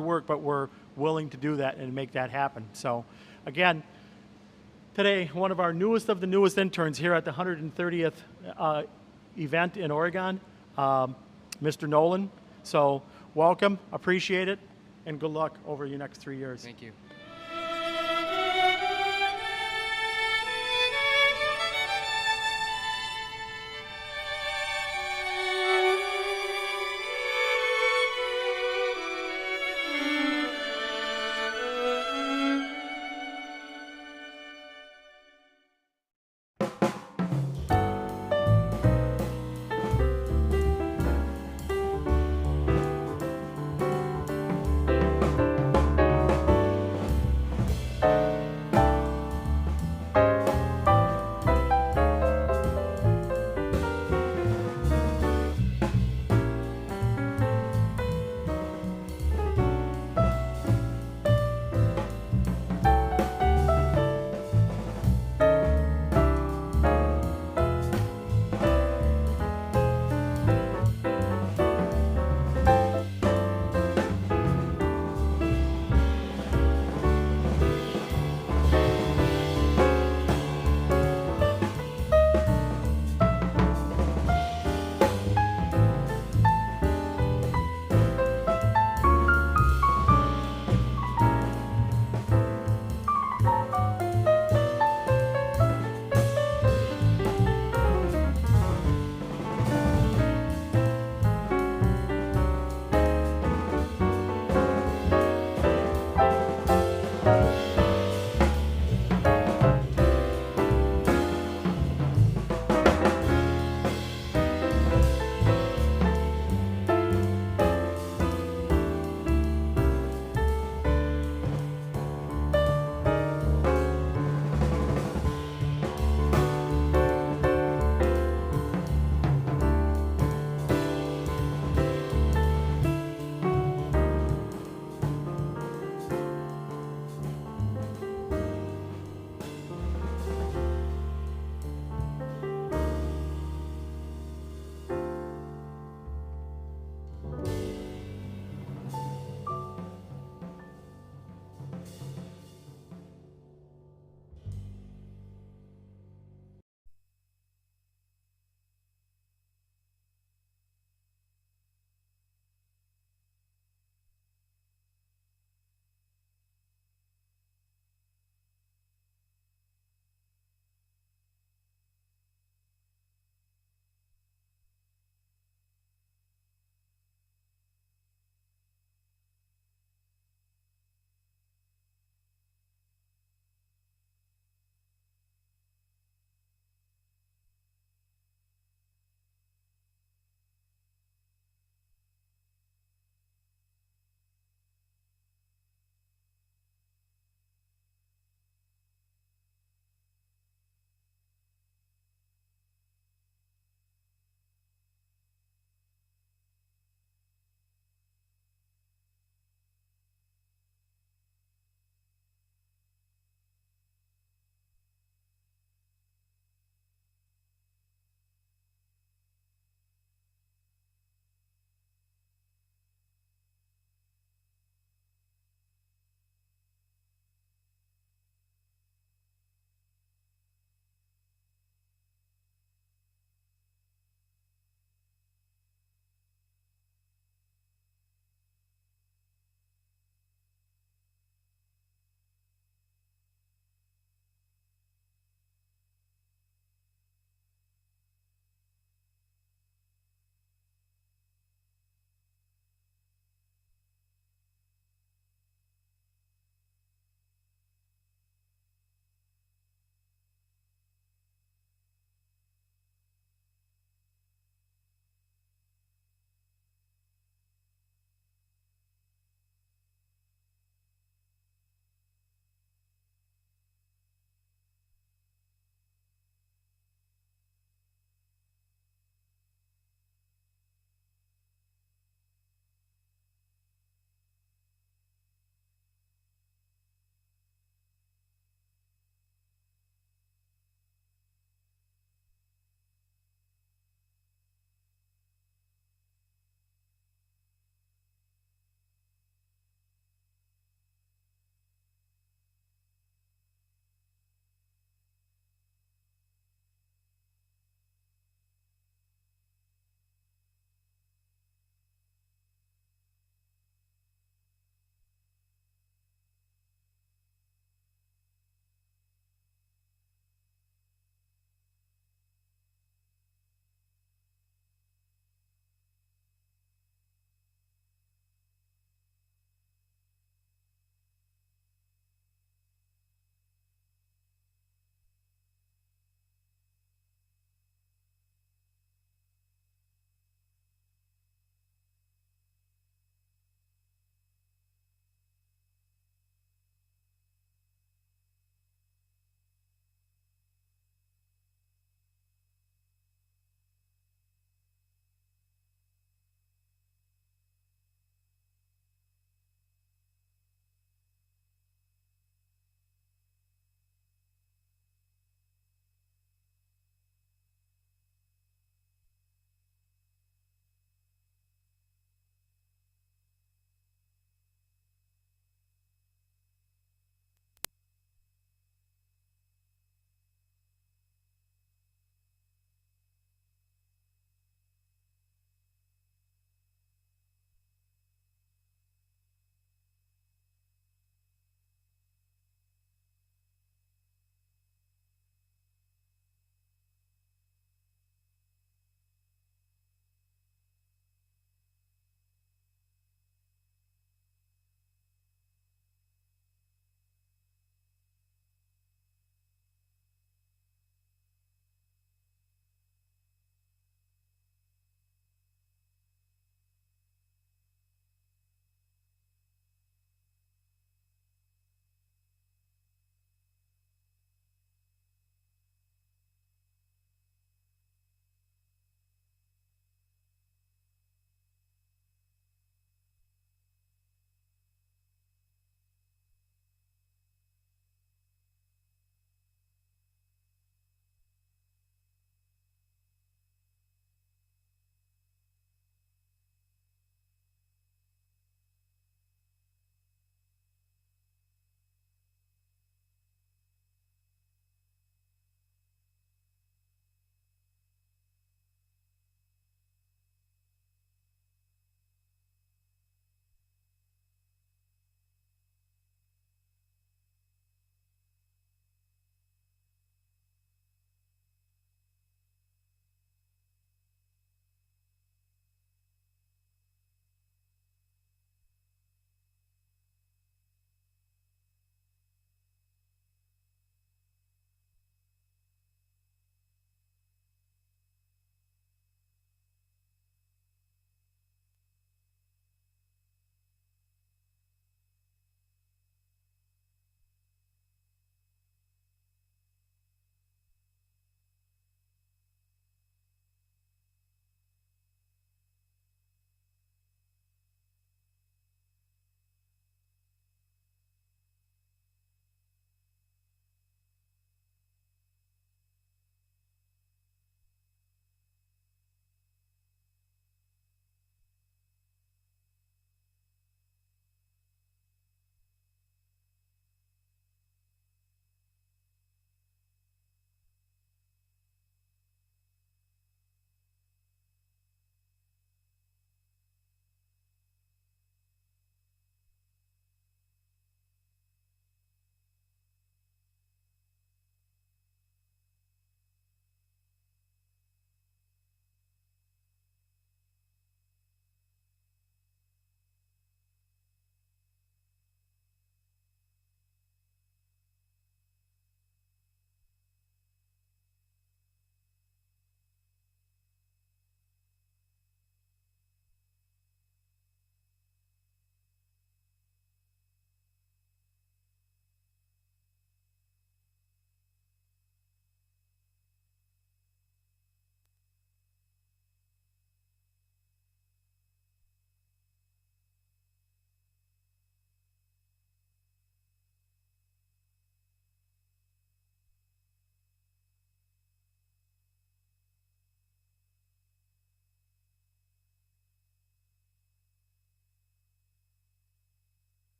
work, but we're willing to do that and make that happen. So again, today, one of our newest of the newest interns here at the 130th event in Oregon, Mr. Nolan. So welcome, appreciate it, and good luck over your next 3 years. Thank you.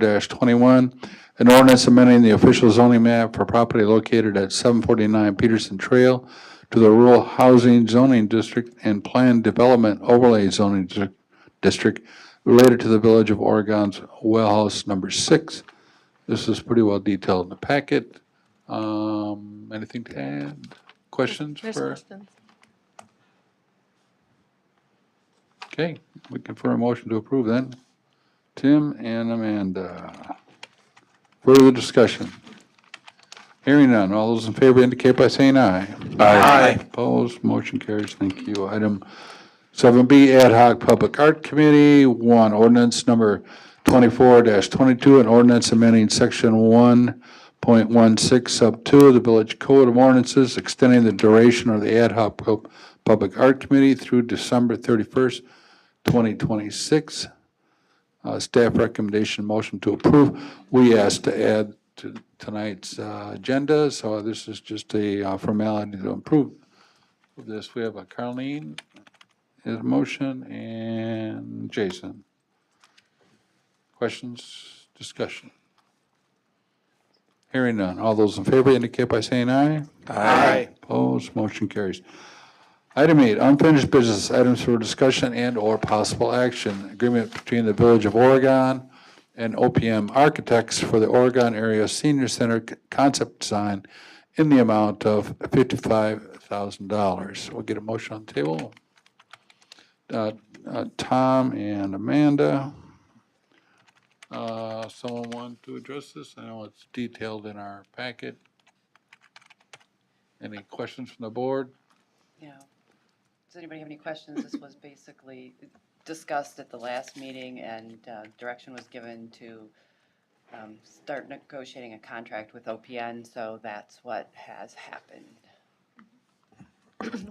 21, an ordinance amending the official zoning map for property located at 749 Peterson Trail to the Rural Housing Zoning District and Planned Development Overlay Zoning District related to the Village of Oregon's Well House Number 6. This is pretty well detailed in the packet. Anything to add? Questions There's for? questions. Okay, we can for a motion to approve then. Tim and Amanda. Further discussion? Hearing none. All those in favor indicate by saying aye. Aye. Opposed? Motion carries. Thank you. Item 7B, Ad hoc Public Art Committee. 1, ordinance number 24-22, an ordinance amending section 1.16 sub 2 of the Village Code of Ordinances, extending the duration of the Ad hoc Public Art Committee through December 31st, 2026. Staff recommendation, motion to approve. We asked to add to tonight's agenda, so this is just a formality to approve this. We have a Carleen, his motion, and Jason. Questions, discussion? Hearing none. All those in favor indicate by saying aye. Aye. Opposed, motion carries. Item 8, unfinished business, items for discussion and/or possible action. Agreement between the Village of Oregon and OPM Architects for the Oregon Area Senior Center concept design in the amount of $55,000. We'll get a motion on the table. Tom and Amanda. Someone want to address this? I know it's detailed in our packet. Any questions from the board? Yeah. Does anybody have any questions? This was basically discussed at the last meeting, and direction was given to start negotiating a contract with OPN, so that's what has happened.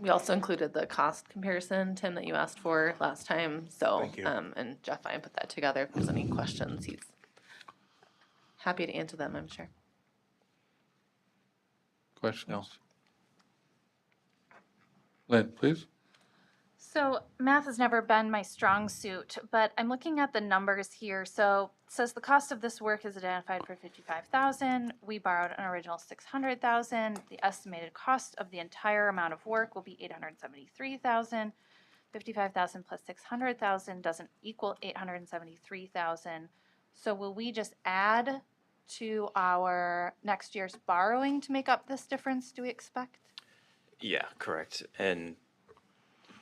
We also included the cost comparison, Tim, that you asked for last time. So, Thank you. And Jeff, I put that together. If there's any questions, he's happy to answer them, I'm sure. Questions? No. Lynn, please. So math has never been my strong suit, but I'm looking at the numbers here. So it says the cost of this work is identified for $55,000. We borrowed an original $600,000. The estimated cost of the entire amount of work will be $873,000. $55,000 plus $600,000 doesn't equal $873,000. So will we just add to our next year's borrowing to make up this difference, do we expect? Yeah, correct. And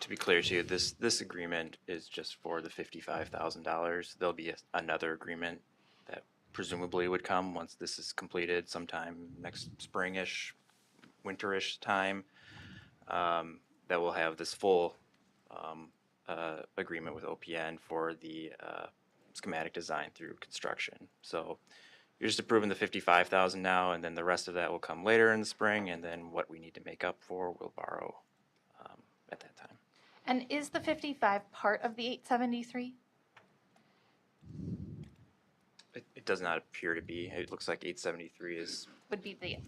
to be clear to you, this agreement is just for the $55,000. There'll be another agreement that presumably would come once this is completed sometime next springish, winterish time. That will have this full agreement with OPN for the schematic design through construction. So you're just approving the $55,000 now, and then the rest of that will come later in the spring, and then what we need to make up for, we'll borrow at that time. And is the 55 part of the 873? It does not appear to be. It looks like 873 is Would be the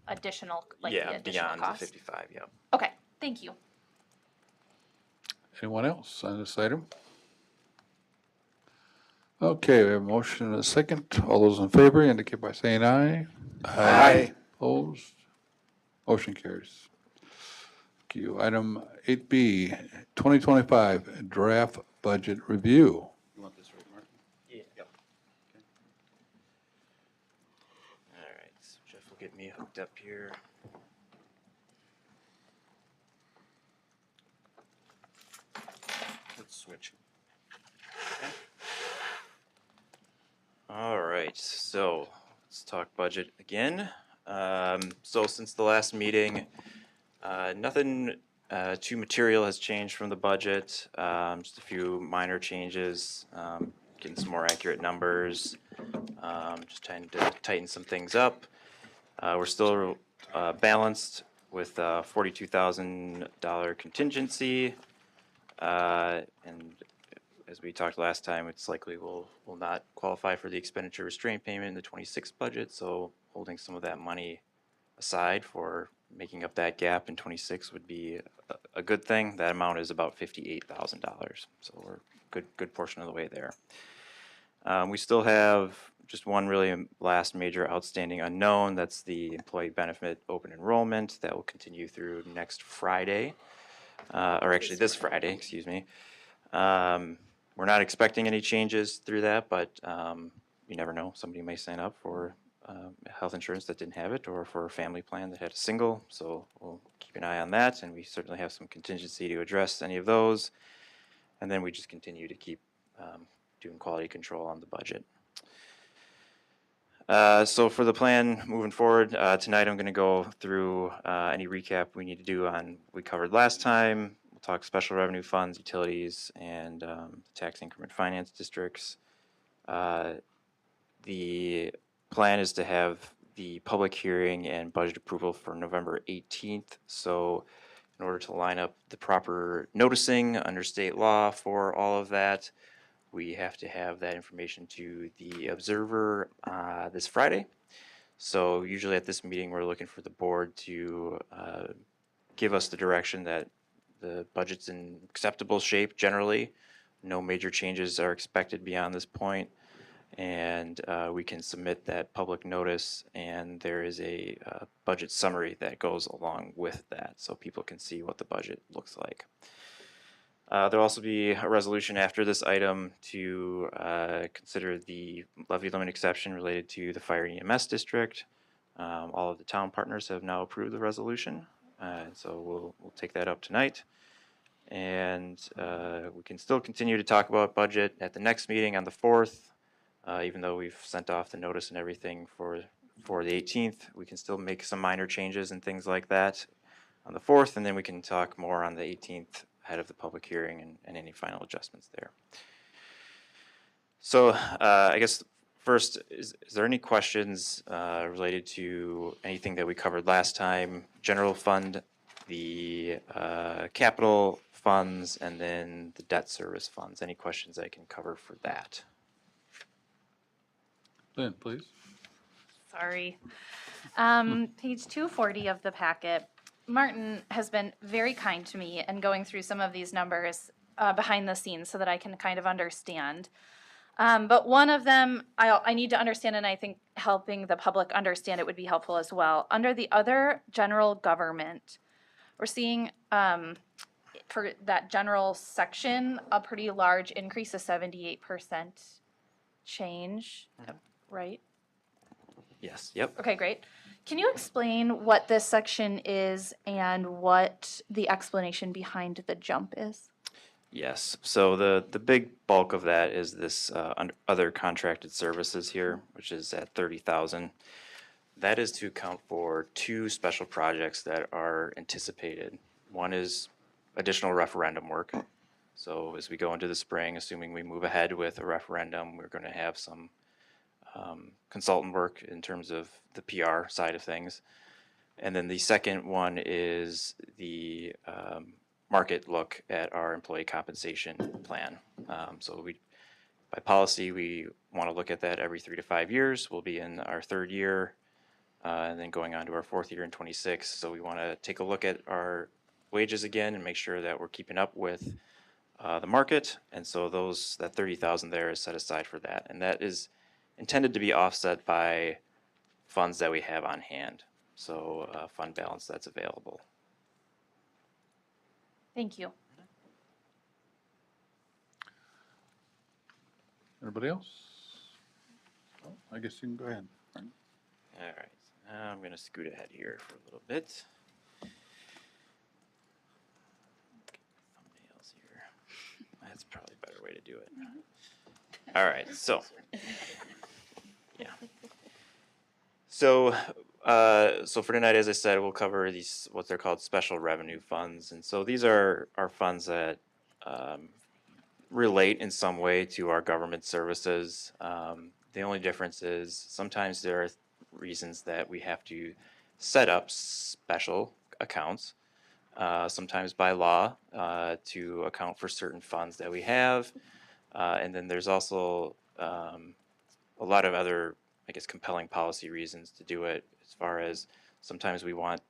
additional, like the yeah additional beyond cost? the 55. Yeah. Okay, thank you. Anyone else on this item? Okay, we have a motion and a second. All those in favor indicate by saying aye. Aye. Opposed? Motion carries. Thank you. Item 8B, 2025 draft budget review. You want this right, Mark? Yeah. Yep. All right. So Jeff will get me hooked up here. Let's switch. All right, so let's talk budget again. So since the last meeting, nothing too material has changed from the budget. Just a few minor changes, getting some more accurate numbers, just trying to tighten some things up. We're still balanced with $42,000 contingency, and as we talked last time, it's likely we'll not qualify for the expenditure restraint payment in the 26 budget, so holding some of that money aside for making up that gap in 26 would be a good thing. That amount is about $58,000, so we're good portion of the way there. We still have just one really last major outstanding unknown. That's the employee benefit open enrollment that will continue through next Friday, or actually this Friday, excuse me. We're not expecting any changes through that, but you never know. Somebody may sign up for health insurance that didn't have it, or for a family plan that had a single. So we'll keep an eye on that, and we certainly have some contingency to address any of those. And then we just continue to keep doing quality control on the budget. So for the plan moving forward, tonight I'm going to go through any recap we need to do on we covered last time. We'll talk special revenue funds, utilities, and tax increment finance districts. The plan is to have the public hearing and budget approval for November 18th. So in order to line up the proper noticing under state law for all of that, we have to have that information to the Observer this Friday. So usually at this meeting, we're looking for the board to give us the direction that the budget's in acceptable shape generally. No major changes are expected beyond this point. And we can submit that public notice, and there is a budget summary that goes along with that, so people can see what the budget looks like. There'll also be a resolution after this item to consider the levy limit exception related to the fire EMS district. All of the town partners have now approved the resolution, so we'll take that up tonight. And we can still continue to talk about budget at the next meeting on the 4th. Even though we've sent off the notice and everything for the 18th, we can still make some minor changes and things like that on the 4th, and then we can talk more on the 18th ahead of the public hearing and any final adjustments there. So I guess first, is there any questions related to anything that we covered last time? General fund, the capital funds, and then the debt service funds. Any questions I can cover for that? Lynn, please. Sorry. Page 240 of the packet. Martin has been very kind to me in going through some of these numbers behind the scenes so that I can kind of understand. But one of them I need to understand, and I think helping the public understand it would be helpful as well. Under the other general government, we're seeing for that general section a pretty large increase of 78% change, right? Yes, yep. Okay, great. Can you explain what this section is and what the explanation behind the jump is? Yes, so the big bulk of that is this other contracted services here, which is at 30,000. That is to account for two special projects that are anticipated. One is additional referendum work. So as we go into the spring, assuming we move ahead with a referendum, we're going to have some consultant work in terms of the PR side of things. And then the second one is the market look at our employee compensation plan. So by policy, we want to look at that every 3 to 5 years. We'll be in our third year and then going on to our fourth year in 26. So we want to take a look at our wages again and make sure that we're keeping up with the market. And so that 30,000 there is set aside for that. And that is intended to be offset by funds that we have on hand. So fund balance that's available. Thank you. Anybody else? Oh, I guess you can go ahead. All right, now I'm going to scoot ahead here for a little bit. Thumbnails here. That's probably a better way to do it. All right, so yeah. So for tonight, as I said, we'll cover these what they're called special revenue funds, and so these are funds that relate in some way to our government services. The only difference is sometimes there are reasons that we have to set up special accounts, sometimes by law, to account for certain funds that we have. And then there's also a lot of other, I guess, compelling policy reasons to do it, as far as sometimes we want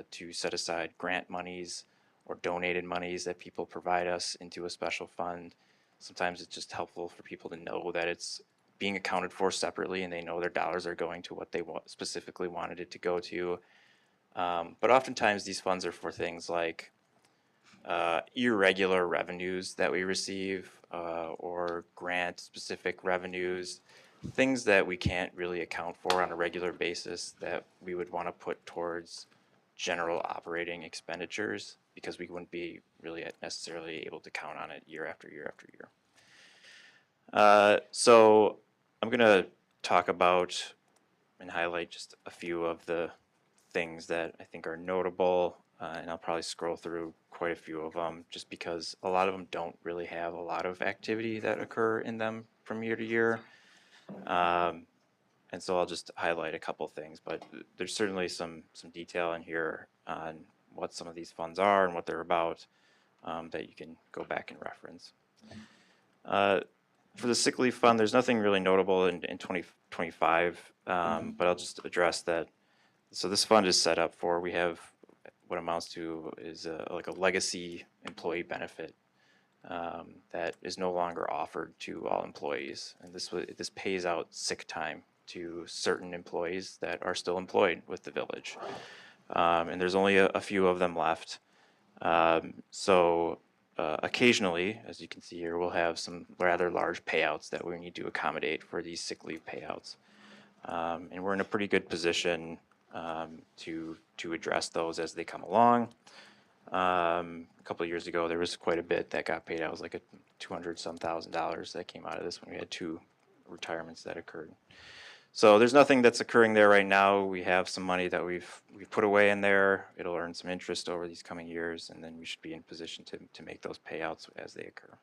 to set aside grant monies or donated monies that people provide us into a special fund. Sometimes it's just helpful for people to know that it's being accounted for separately, and they know their dollars are going to what they specifically wanted it to go to. But oftentimes these funds are for things like irregular revenues that we receive, or grant-specific revenues, things that we can't really account for on a regular basis that we would want to put towards general operating expenditures, because we wouldn't be really necessarily able to count on it year after year after year. So I'm going to talk about and highlight just a few of the things that I think are notable, and I'll probably scroll through quite a few of them just because a lot of them don't really have a lot of activity that occur in them from year to year. And so I'll just highlight a couple things, but there's certainly some detail in here on what some of these funds are and what they're about, that you can go back and reference. For the sick leave fund, there's nothing really notable in 2025, but I'll just address that. So this fund is set up for, we have what amounts to is like a legacy employee benefit that is no longer offered to all employees, and this pays out sick time to certain employees that are still employed with the village, and there's only a few of them left. So occasionally, as you can see here, we'll have some rather large payouts that we need to accommodate for these sick leave payouts, and we're in a pretty good position to address those as they come along. A couple of years ago, there was quite a bit that got paid out. It was like a $200-some thousand that came out of this when we had 2 retirements that occurred. So there's nothing that's occurring there right now. We have some money that we've put away in there. It'll earn some interest over these coming years, and then we should be in position to make those payouts as they occur.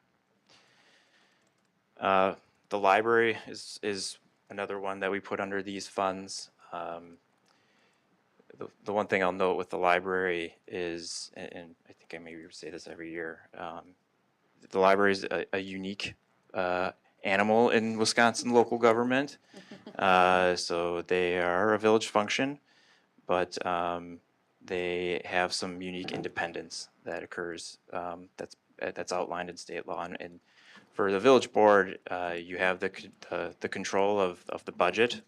The library is another one that we put under these funds. The one thing I'll note with the library is, and I think I maybe say this every year, the library is a unique animal in Wisconsin local government. So they are a village function, but they have some unique independence that occurs, that's outlined in state law. And for the village board, you have the control of the budget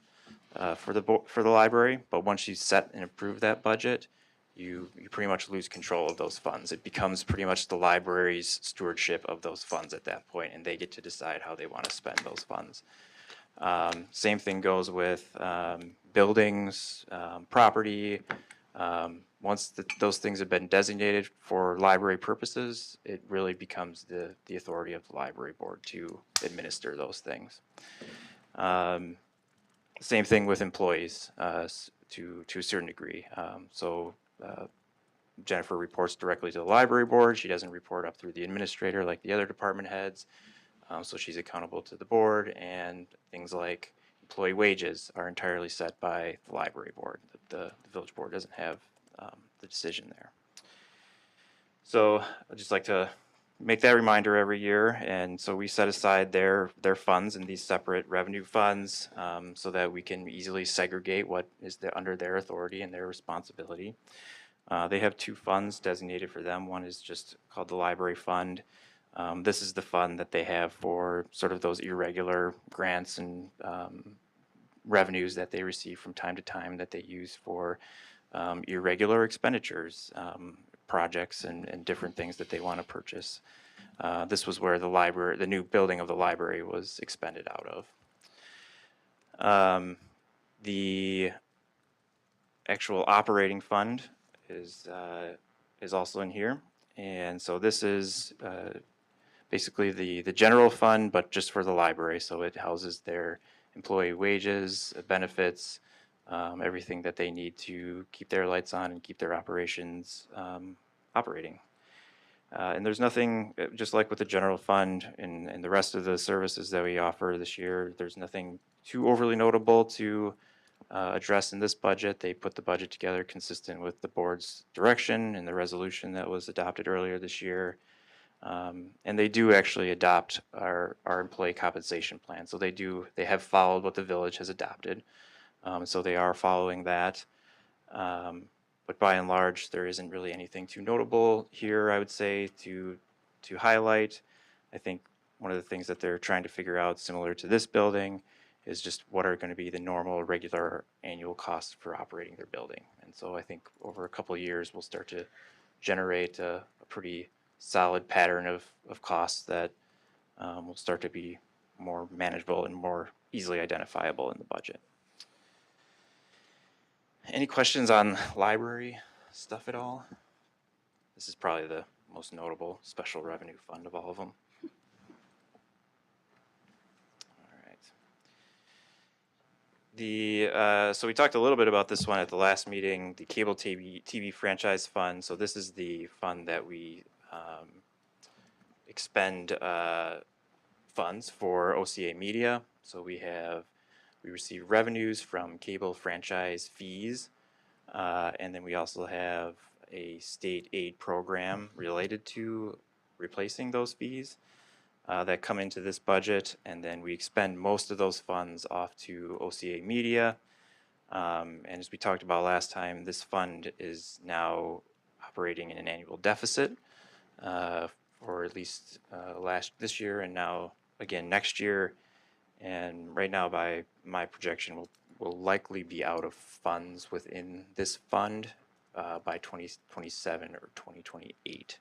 for the library, but once you set and approve that budget, you pretty much lose control of those funds. It becomes pretty much the library's stewardship of those funds at that point, and they get to decide how they want to spend those funds. Same thing goes with buildings, property. Once those things have been designated for library purposes, it really becomes the authority of the library board to administer those things. Same thing with employees to a certain degree. Jennifer reports directly to the library board. She doesn't report up through the administrator like the other department heads. So she's accountable to the board, and things like employee wages are entirely set by the library board. The village board doesn't have the decision there. So I'd just like to make that reminder every year, and so we set aside their funds in these separate revenue funds, so that we can easily segregate what is under their authority and their responsibility. They have 2 funds designated for them. One is just called the library fund. This is the fund that they have for sort of those irregular grants and revenues that they receive from time to time that they use for irregular expenditures, projects and different things that they want to purchase. This was where the new building of the library was expended out of. The actual operating fund is also in here, and so this is basically the general fund, but just for the library. So it houses their employee wages, benefits, everything that they need to keep their lights on and keep their operations operating. And there's nothing, just like with the general fund and the rest of the services that we offer this year, there's nothing too overly notable to address in this budget. They put the budget together consistent with the board's direction and the resolution that was adopted earlier this year. And they do actually adopt our employee compensation plan. So they have followed what the village has adopted. So they are following that. But by and large, there isn't really anything too notable here, I would say, to highlight. I think one of the things that they're trying to figure out, similar to this building, is just what are going to be the normal, regular annual costs for operating their building. And so I think over a couple of years, we'll start to generate a pretty solid pattern of costs that will start to be more manageable and more easily identifiable in the budget. Any questions on library stuff at all? This is probably the most notable special revenue fund of all of them. All right. So we talked a little bit about this one at the last meeting, the cable TV franchise fund. So this is the fund that we expend funds for OCA Media. So we receive revenues from cable franchise fees, and then we also have a state aid program related to replacing those fees that come into this budget, and then we expend most of those funds off to OCA Media. And as we talked about last time, this fund is now operating in an annual deficit for at least this year, and now again next year. And right now, by my projection, we'll likely be out of funds within this fund by 2027 or 2028.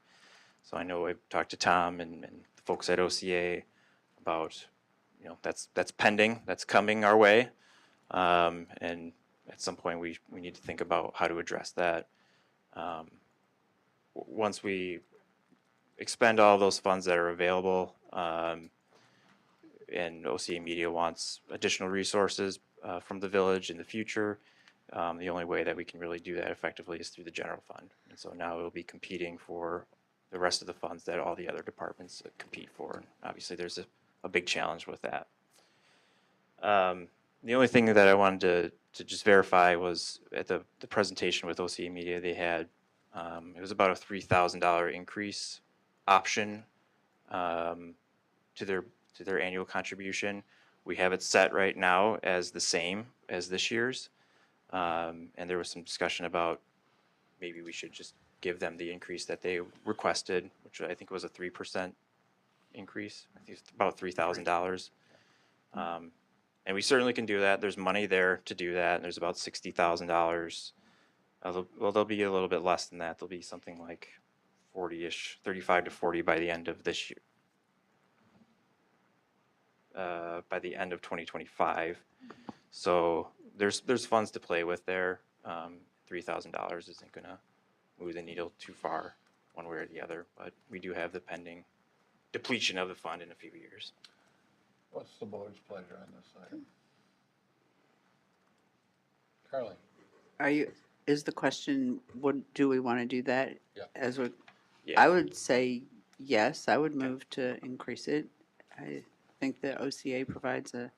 So I know I've talked to Tom and the folks at OCA about, that's pending, that's coming our way, and at some point we need to think about how to address that. Once we expend all those funds that are available, and OCA Media wants additional resources from the village in the future, the only way that we can really do that effectively is through the general fund. And so now it'll be competing for the rest of the funds that all the other departments compete for. And obviously there's a big challenge with that. The only thing that I wanted to just verify was at the presentation with OCA Media, they had, it was about a $3,000 increase option to their annual contribution. We have it set right now as the same as this year's. And there was some discussion about maybe we should just give them the increase that they requested, which I think was a 3% increase. I think it's about $3,000. And we certainly can do that. There's money there to do that. And there's about $60,000. Well, there'll be a little bit less than that. There'll be something like 40-ish, 35 to 40 by the end of this year. By the end of 2025. So there's funds to play with there. $3,000 isn't going to move the needle too far one way or the other, but we do have the pending depletion of the fund in a few years. What's the board's pleasure on this item? Carly? Is the question, do we want to do that? Yeah. Yeah. I would say yes, I would move to increase it. I think that OCA provides a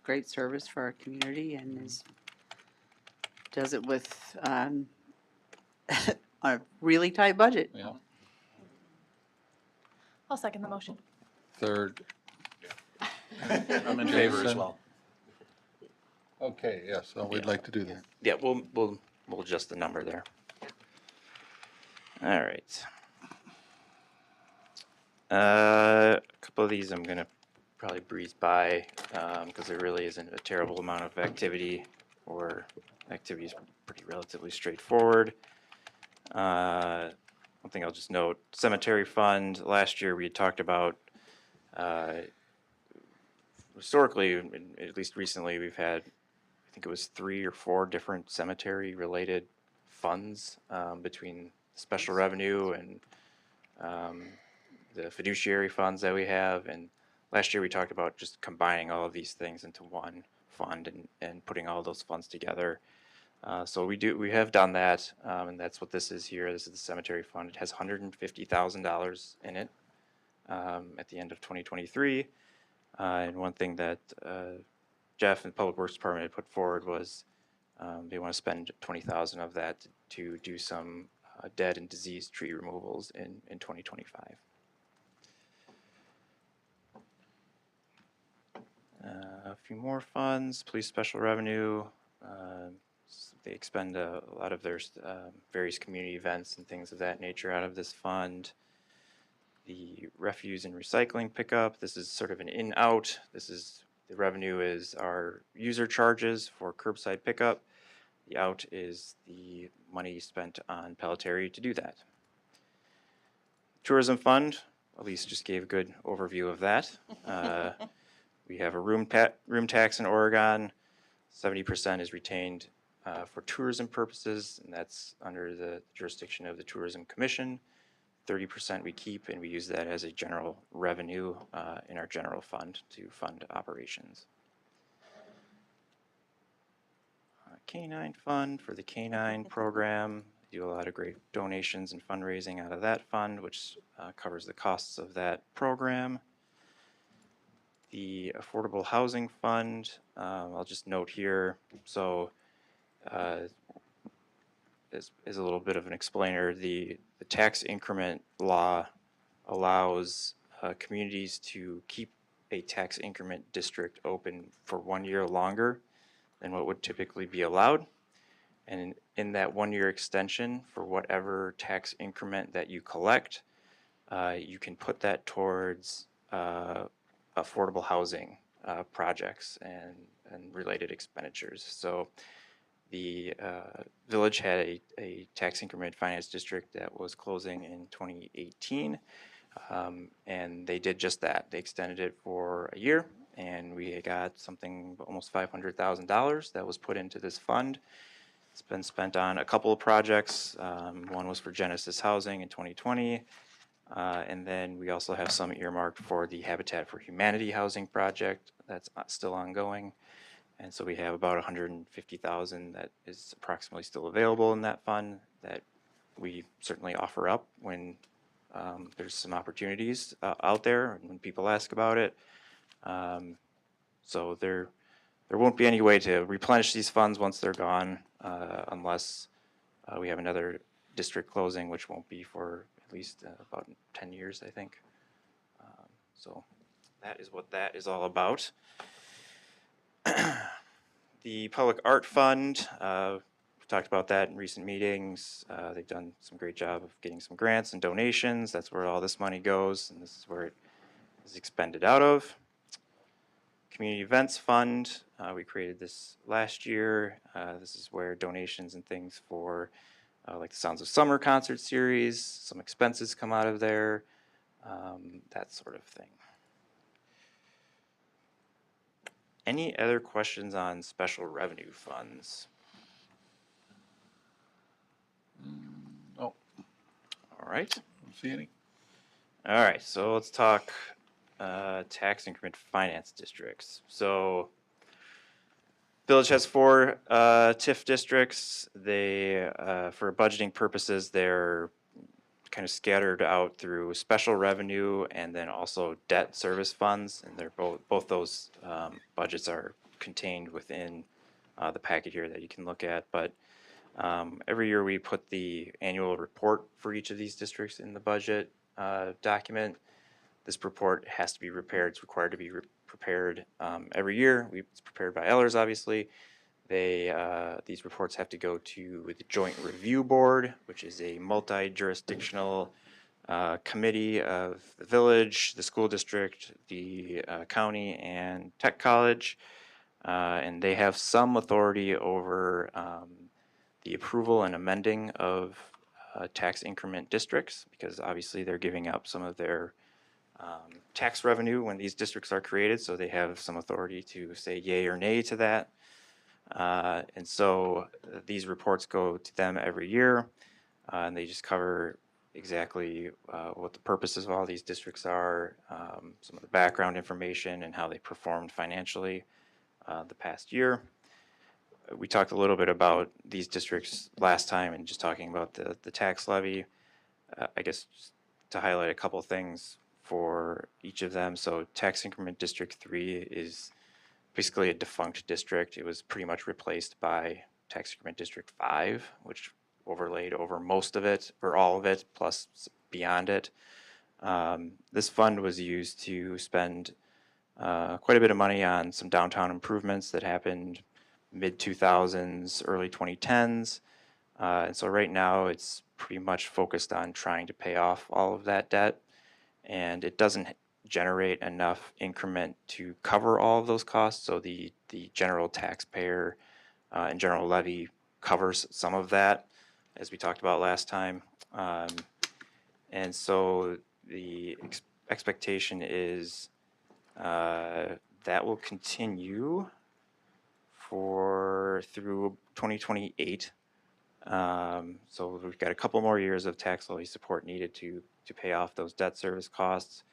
great service for our community and does it with a really tight budget. Yeah. I'll second the motion. Third. I'm in favor as well. Okay, yes, so we'd like to do that. Yeah, we'll adjust the number there. All right. A couple of these I'm gonna probably breeze by because there really isn't a terrible amount of activity, or activity is pretty relatively straightforward. One thing I'll just note, cemetery fund, last year we had talked about, historically, and at least recently, we've had, I think it was 3 or 4 different cemetery related funds between special revenue and the fiduciary funds that we have. And last year we talked about just combining all of these things into one fund and putting all those funds together. So we have done that, and that's what this is here. This is the cemetery fund. It has $150,000 in it at the end of 2023. And one thing that Jeff and the Public Works Department had put forward was they want to spend $20,000 of that to do some dead and diseased tree removals in 2025. A few more funds, police special revenue. They expend a lot of their various community events and things of that nature out of this fund. The refuse and recycling pickup, this is sort of an in-out. This is The revenue is our user charges for curbside pickup. The out is the money spent on Pelletary to do that. Tourism fund, Elise just gave a good overview of that. We have a room tax in Oregon. 70% is retained for tourism purposes, and that's under the jurisdiction of the Tourism Commission. 30% we keep, and we use that as a general revenue in our general fund to fund operations. Canine fund for the canine program. We do a lot of great donations and fundraising out of that fund, which covers the costs of that program. The affordable housing fund, I'll just note here, so is a little bit of an explainer. The tax increment law allows communities to keep a tax increment district open for 1 year longer than what would typically be allowed. And in that 1 year extension, for whatever tax increment that you collect, you can put that towards affordable housing projects and related expenditures. So the village had a tax increment finance district that was closing in 2018, and they did just that. They extended it for a year, and we got something almost $500,000 that was put into this fund. It's been spent on a couple of projects. One was for Genesis Housing in 2020, and then we also have some earmarked for the Habitat for Humanity housing project that's still ongoing. And so we have about $150,000 that is approximately still available in that fund that we certainly offer up when there's some opportunities out there and when people ask about it. So there won't be any way to replenish these funds once they're gone unless we have another district closing, which won't be for at least about 10 years, I think. So that is what that is all about. The Public Art Fund, we've talked about that in recent meetings. They've done some great job of getting some grants and donations. That's where all this money goes, and this is where it is expended out of. Community Events Fund, we created this last year. This is where donations and things for like the Sounds of Summer concert series, some expenses come out of there, that sort of thing. Any other questions on special revenue funds? Oh, All right. don't see any. All right, so let's talk tax increment finance districts. So village has 4 TIF districts. They, for budgeting purposes, they're kind of scattered out through special revenue and then also debt service funds, and they're both those budgets are contained within the packet here that you can look at. But every year we put the annual report for each of these districts in the budget document. This report has to be prepared. It's required to be prepared every year. It's prepared by Ellers, obviously. These reports have to go to the Joint Review Board, which is a multi-jurisdictional committee of the village, the school district, the county, and tech college. And they have some authority over the approval and amending of tax increment districts, because obviously they're giving up some of their tax revenue when these districts are created, so they have some authority to say yay or nay to that. And so these reports go to them every year, and they just cover exactly what the purposes of all these districts are, some of the background information, and how they performed financially the past year. We talked a little bit about these districts last time and just talking about the tax levy. I guess just to highlight a couple things for each of them. So tax increment district 3 is basically a defunct district. It was pretty much replaced by tax increment district 5, which overlaid over most of it or all of it plus beyond it. This fund was used to spend quite a bit of money on some downtown improvements that happened mid 2000s, early 2010s. And so right now it's pretty much focused on trying to pay off all of that debt. And it doesn't generate enough increment to cover all of those costs. So the general taxpayer and general levy covers some of that, as we talked about last time. And so the expectation is that will continue through 2028. So we've got a couple more years of tax levy support needed to pay off those debt service costs.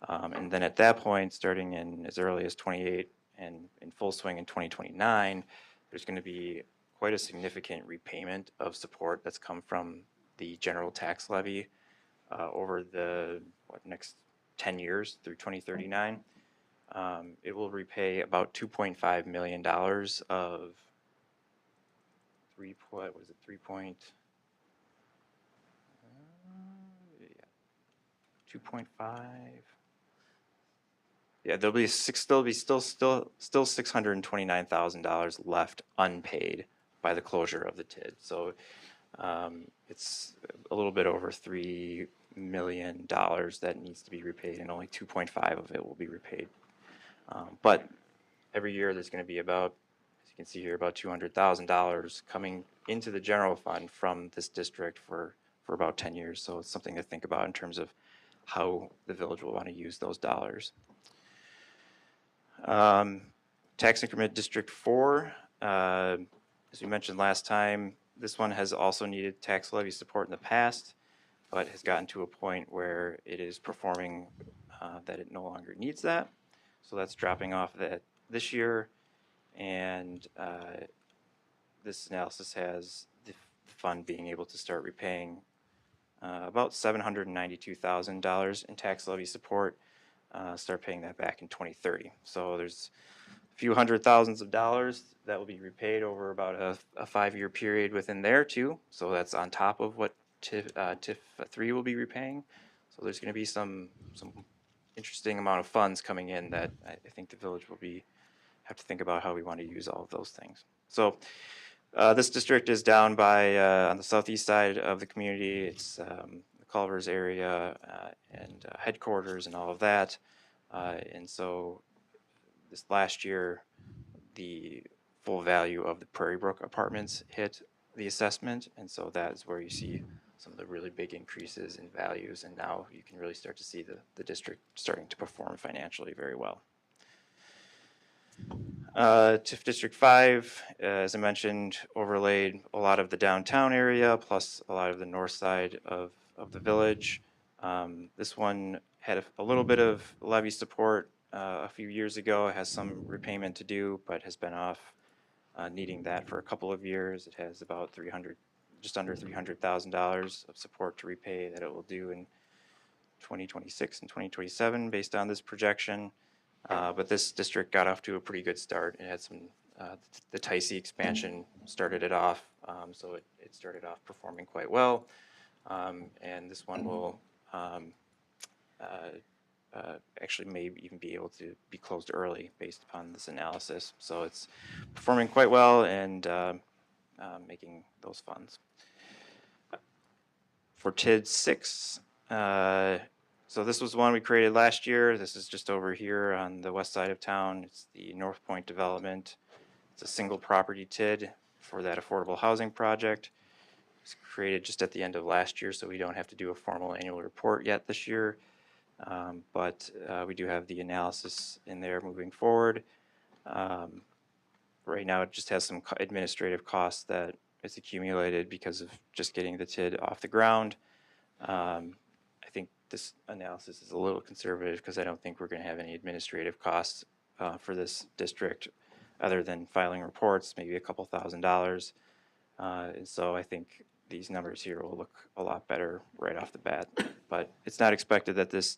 And then at that point, starting in as early as 28 and in full swing in 2029, there's going to be quite a significant repayment of support that's come from the general tax levy over the next 10 years through 2039. It will repay about $2.5 million of 2.5. Yeah, there'll be still $629,000 left unpaid by the closure of the TID. So it's a little bit over $3 million that needs to be repaid, and only 2.5 of it will be repaid. But every year there's going to be about, as you can see here, about $200,000 coming into the general fund from this district for about 10 years. So it's something to think about in terms of how the village will want to use those dollars. Tax increment District 4, as we mentioned last time, this one has also needed tax levy support in the past, but has gotten to a point where it is performing that it no longer needs that. So that's dropping off that this year, and this analysis has the fund being able to start repaying about $792,000 in tax levy support, start paying that back in 2030. So there's a few hundred thousands of dollars that will be repaid over about a 5-year period within there too. So that's on top of what TIF 3 will be repaying. So there's going to be some interesting amount of funds coming in that I think the village will have to think about how we want to use all of those things. So this district is down by on the southeast side of the community. It's the Culvers area and headquarters and all of that. And so this last year, the full value of the Prairie Brook apartments hit the assessment, and so that is where you see some of the really big increases in values, and now you can really start to see the district starting to perform financially very well. TIF District 5, as I mentioned, overlaid a lot of the downtown area, plus a lot of the north side of the village. This one had a little bit of levy support a few years ago. It has some repayment to do, but has been off needing that for a couple of years. It has about just under $300,000 of support to repay that it will do in 2026 and 2027 based on this projection. But this district got off to a pretty good start. It had the Ticey expansion started it off, so it started off performing quite well. And this one will actually may even be able to be closed early based upon this analysis. So it's performing quite well and making those funds. For TID 6, so this was one we created last year. This is just over here on the west side of town. It's the North Point development. It's a single property TID for that affordable housing project. It was created just at the end of last year, so we don't have to do a formal annual report yet this year. But we do have the analysis in there moving forward. Right now, it just has some administrative costs that it's accumulated because of just getting the TID off the ground. I think this analysis is a little conservative because I don't think we're going to have any administrative costs for this district other than filing reports, maybe a couple $1,000s. And so I think these numbers here will look a lot better right off the bat. But it's not expected that this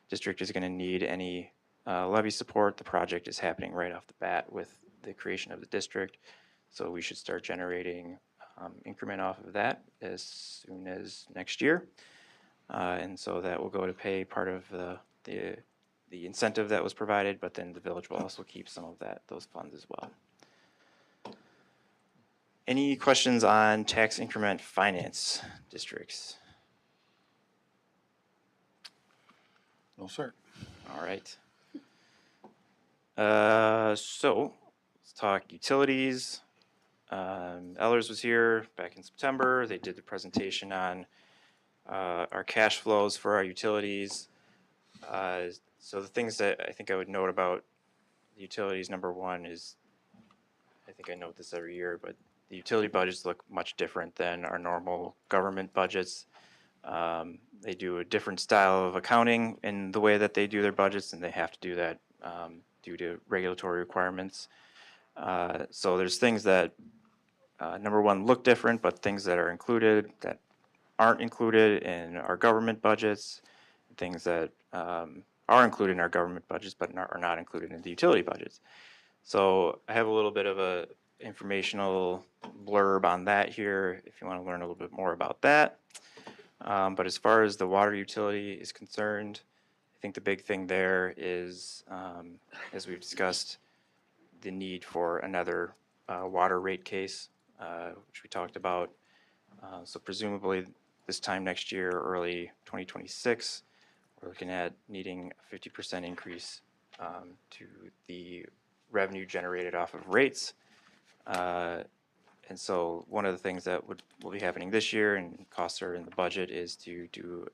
district is going to need any levy support. The project is happening right off the bat with the creation of the district. So we should start generating increment off of that as soon as next year. And so that will go to pay part of the incentive that was provided, but then the village will also keep some of those funds as well. Any questions on tax increment finance districts? No, sir. All right. So let's talk utilities. Ellers was here back in September. They did the presentation on our cash flows for our utilities. So the things that I think I would note about the utilities, number one is, I think I note this every year, but the utility budgets look much different than our normal government budgets. They do a different style of accounting in the way that they do their budgets, and they have to do that due to regulatory requirements. So there's things that, number one, look different, but things that are included that aren't included in our government budgets, things that are included in our government budgets but are not included in the utility budgets. So I have a little bit of a informational blurb on that here if you want to learn a little bit more about that. But as far as the water utility is concerned, I think the big thing there is, as we've discussed, the need for another water rate case, which we talked about. So presumably this time next year, early 2026, we're looking at needing a 50% increase to the revenue generated off of rates. And so one of the things that will be happening this year, and costs are in the budget, is to do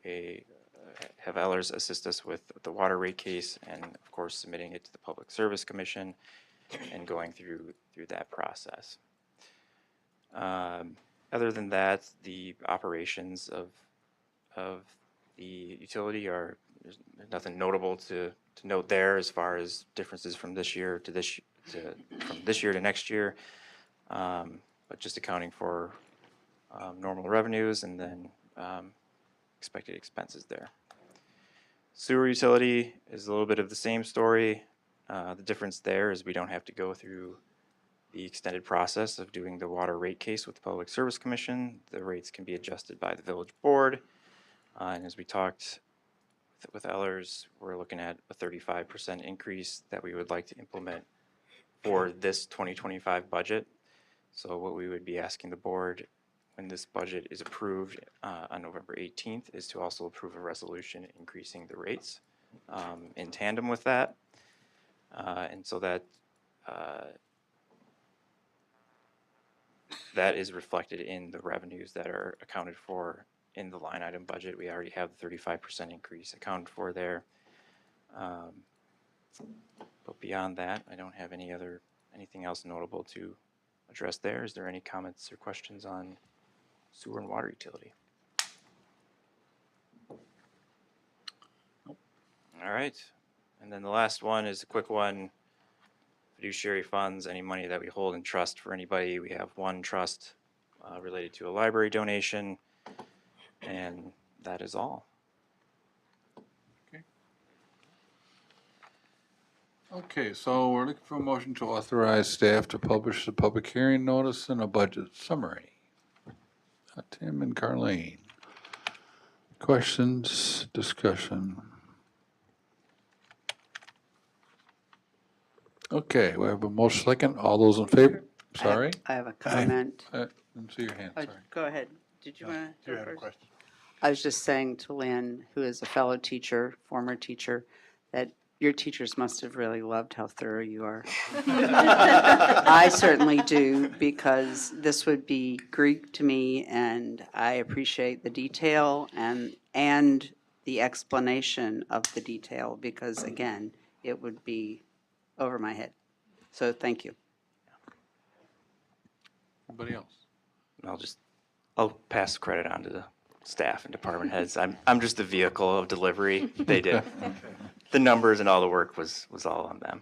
have Ellers assist us with the water rate case, and of course submitting it to the Public Service Commission and going through that process. Other than that, the operations of the utility there's nothing notable to note there as far as differences from this year to from this year to next year. But just accounting for normal revenues and then expected expenses there. Sewer utility is a little bit of the same story. The difference there is we don't have to go through the extended process of doing the water rate case with the Public Service Commission. The rates can be adjusted by the village board. And as we talked with Ellers, we're looking at a 35% increase that we would like to implement for this 2025 budget. So what we would be asking the board when this budget is approved on November 18th is to also approve a resolution increasing the rates in tandem with that. And so that that is reflected in the revenues that are accounted for in the line item budget. We already have the 35% increase accounted for there. But beyond that, I don't have anything else notable to address there. Is there any comments or questions on sewer and water utility? Nope. All right. And then the last one is a quick one. Fiduciary funds, any money that we hold in trust for anybody. We have one trust related to a library donation, and that is all. Okay, so we're looking for a motion to authorize staff to publish the public hearing notice and a budget summary. Tim and Carlene. Questions, discussion? Okay, we have a motion second. All those in favor? Sorry? I have a comment. Didn't see your hand, Oh, sorry. go ahead. Did you want to You go had a first? question? I was just saying to Lynn, who is a fellow teacher, former teacher, that your teachers must have really loved how thorough you are. I certainly do, because this would be Greek to me, and I appreciate the detail and the explanation of the detail, because again, it would be over my head. So thank you. Anybody else? I'll pass the credit on to the staff and department heads. I'm just the vehicle of delivery. They did the numbers, and all the work was all on them.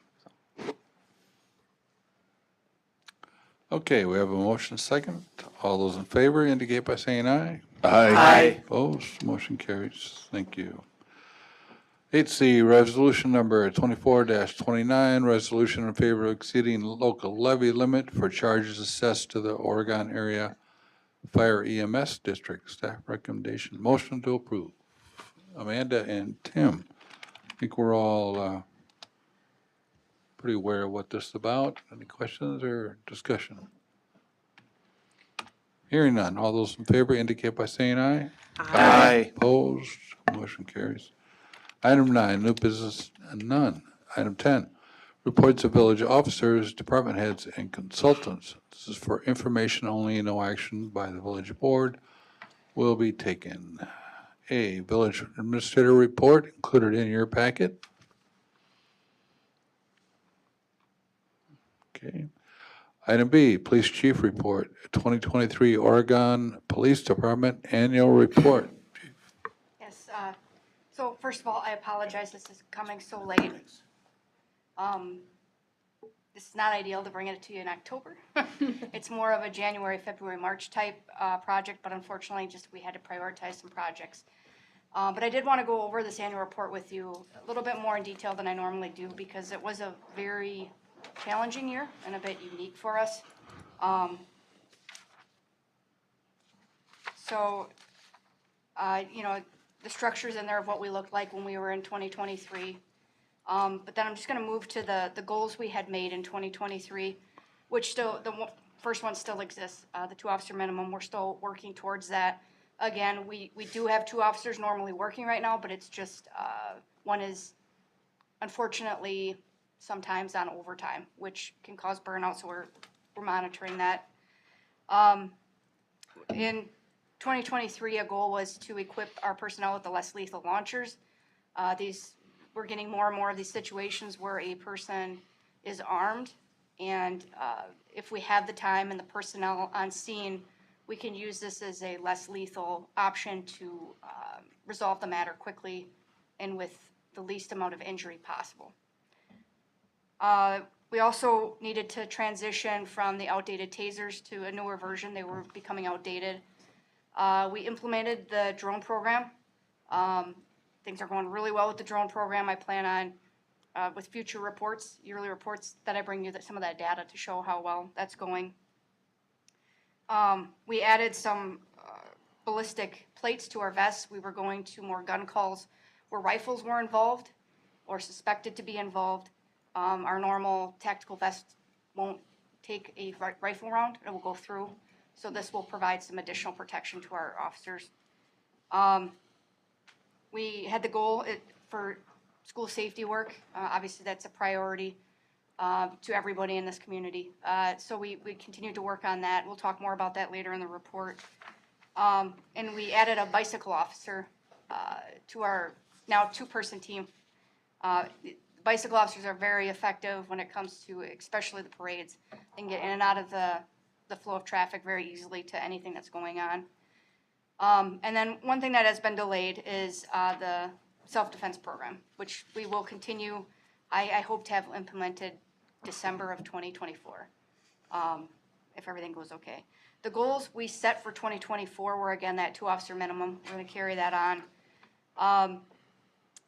Okay, we have a motion second. All those in favor indicate by saying aye. Aye. Opposed, motion carries. Thank you. 8C, resolution number 24-29, resolution in favor of exceeding local levy limit for charges assessed to the Oregon Area Fire EMS District. Staff recommendation, motion to approve. Amanda and Tim, I think we're all pretty aware of what this is about. Any questions or discussion? Hearing none. All those in favor indicate by saying aye. Aye. Opposed, motion carries. Item 9, new business, none. Item 10, reports of village officers, department heads, and consultants. This is for information only, no action by the village board will be taken. A, village administrator report included in your packet. Okay. Item B, police chief report, 2023 Oregon Police Department Annual Report. Yes, so first of all, I apologize, this is coming so late. This is not ideal to bring it to you in October. It's more of a January, February, March type, project, but unfortunately, just we had to prioritize some projects. But I did want to go over this annual report with you a little bit more in detail than I normally do, because it was a very challenging year and a bit unique for us. So, you know, the structure's in there of what we looked like when we were in 2023. But then I'm just gonna move to the goals we had made in 2023, which still, first one still exists, the 2-officer minimum, we're still working towards that. Again, we do have 2 officers normally working right now, but it's just, one is unfortunately sometimes on overtime, which can cause burnout, so we're monitoring that. In 2023, a goal was to equip our personnel with the less lethal launchers. We're getting more and more of these situations where a person is armed, and if we have the time and the personnel on scene, we can use this as a less lethal option to resolve the matter quickly and with the least amount of injury possible. We also needed to transition from the outdated tasers to a newer version. They were becoming outdated. We implemented the drone program. Things are going really well with the drone program. I plan on, with future reports, yearly reports, that I bring you some of that data to show how well that's going. We added some ballistic plates to our vests. We were going to more gun calls where rifles were involved or suspected to be involved. Our normal tactical vest won't take a rifle round. It will go through. So this will provide some additional protection to our officers. We had the goal for school safety work. Obviously, that's a priority to everybody in this community. So we continue to work on that. We'll talk more about that later in the report. And we added a bicycle officer to our now 2-person team. Bicycle officers are very effective when it comes to especially the parades. They can get in and out of the flow of traffic very easily to anything that's going on. And then one thing that has been delayed is the self-defense program, which we will continue. I hope to have implemented December of 2024, if everything goes okay. The goals we set for 2024 were, again, that 2-officer minimum. We're going to carry that on.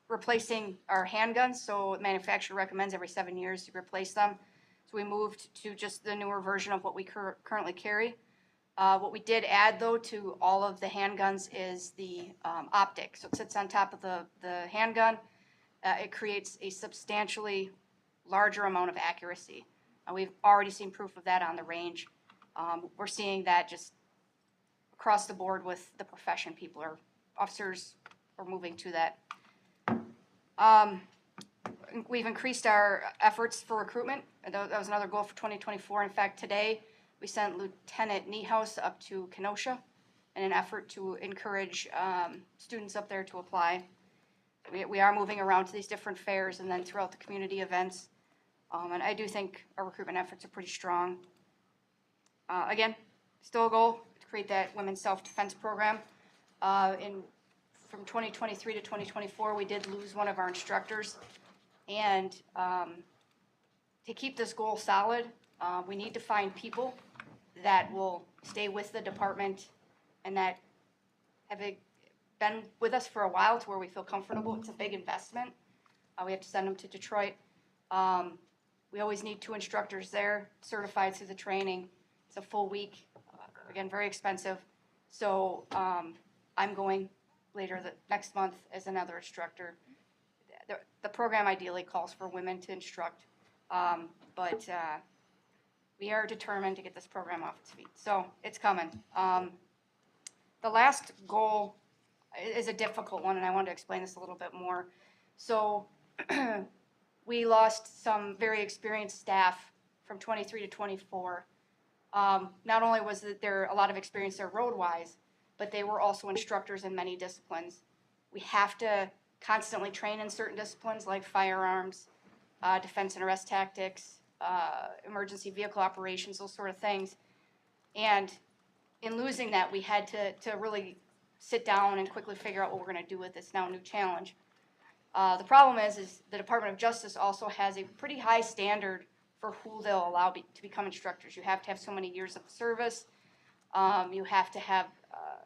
Replacing our handguns, so manufacturer recommends every 7 years to replace them. So we moved to just the newer version of what we currently carry. What we did add, though, to all of the handguns is the optic. So it sits on top of the handgun. It creates a substantially larger amount of accuracy. We've already seen proof of that on the range. We're seeing that just across the board with the profession. Officers are moving to that. We've increased our efforts for recruitment. That was another goal for 2024. In fact, today we sent Lieutenant Niehaus up to Kenosha in an effort to encourage students up there to apply. We are moving around to these different fairs and then throughout the community events. And I do think our recruitment efforts are pretty strong. Again, still a goal to create that women's self-defense program. From 2023 to 2024, we did lose one of our instructors. And to keep this goal solid, we need to find people that will stay with the department and that have been with us for a while to where we feel comfortable. It's a big investment. We have to send them to Detroit. We always need 2 instructors there, certified through the training. It's a full week. Again, very expensive. So I'm going later next month as another instructor. The program ideally calls for women to instruct, but we are determined to get this program off its feet. So it's coming. The last goal is a difficult one, and I wanted to explain this a little bit more. So we lost some very experienced staff from 23 to 24. Not only was there a lot of experience there road-wise, but they were also instructors in many disciplines. We have to constantly train in certain disciplines like firearms, defense and arrest tactics, emergency vehicle operations, those sort of things. And in losing that, we had to really sit down and quickly figure out what we're going to do with this now new challenge. The problem is the Department of Justice also has a pretty high standard for who they'll allow to become instructors. You have to have so many years of service. You have to have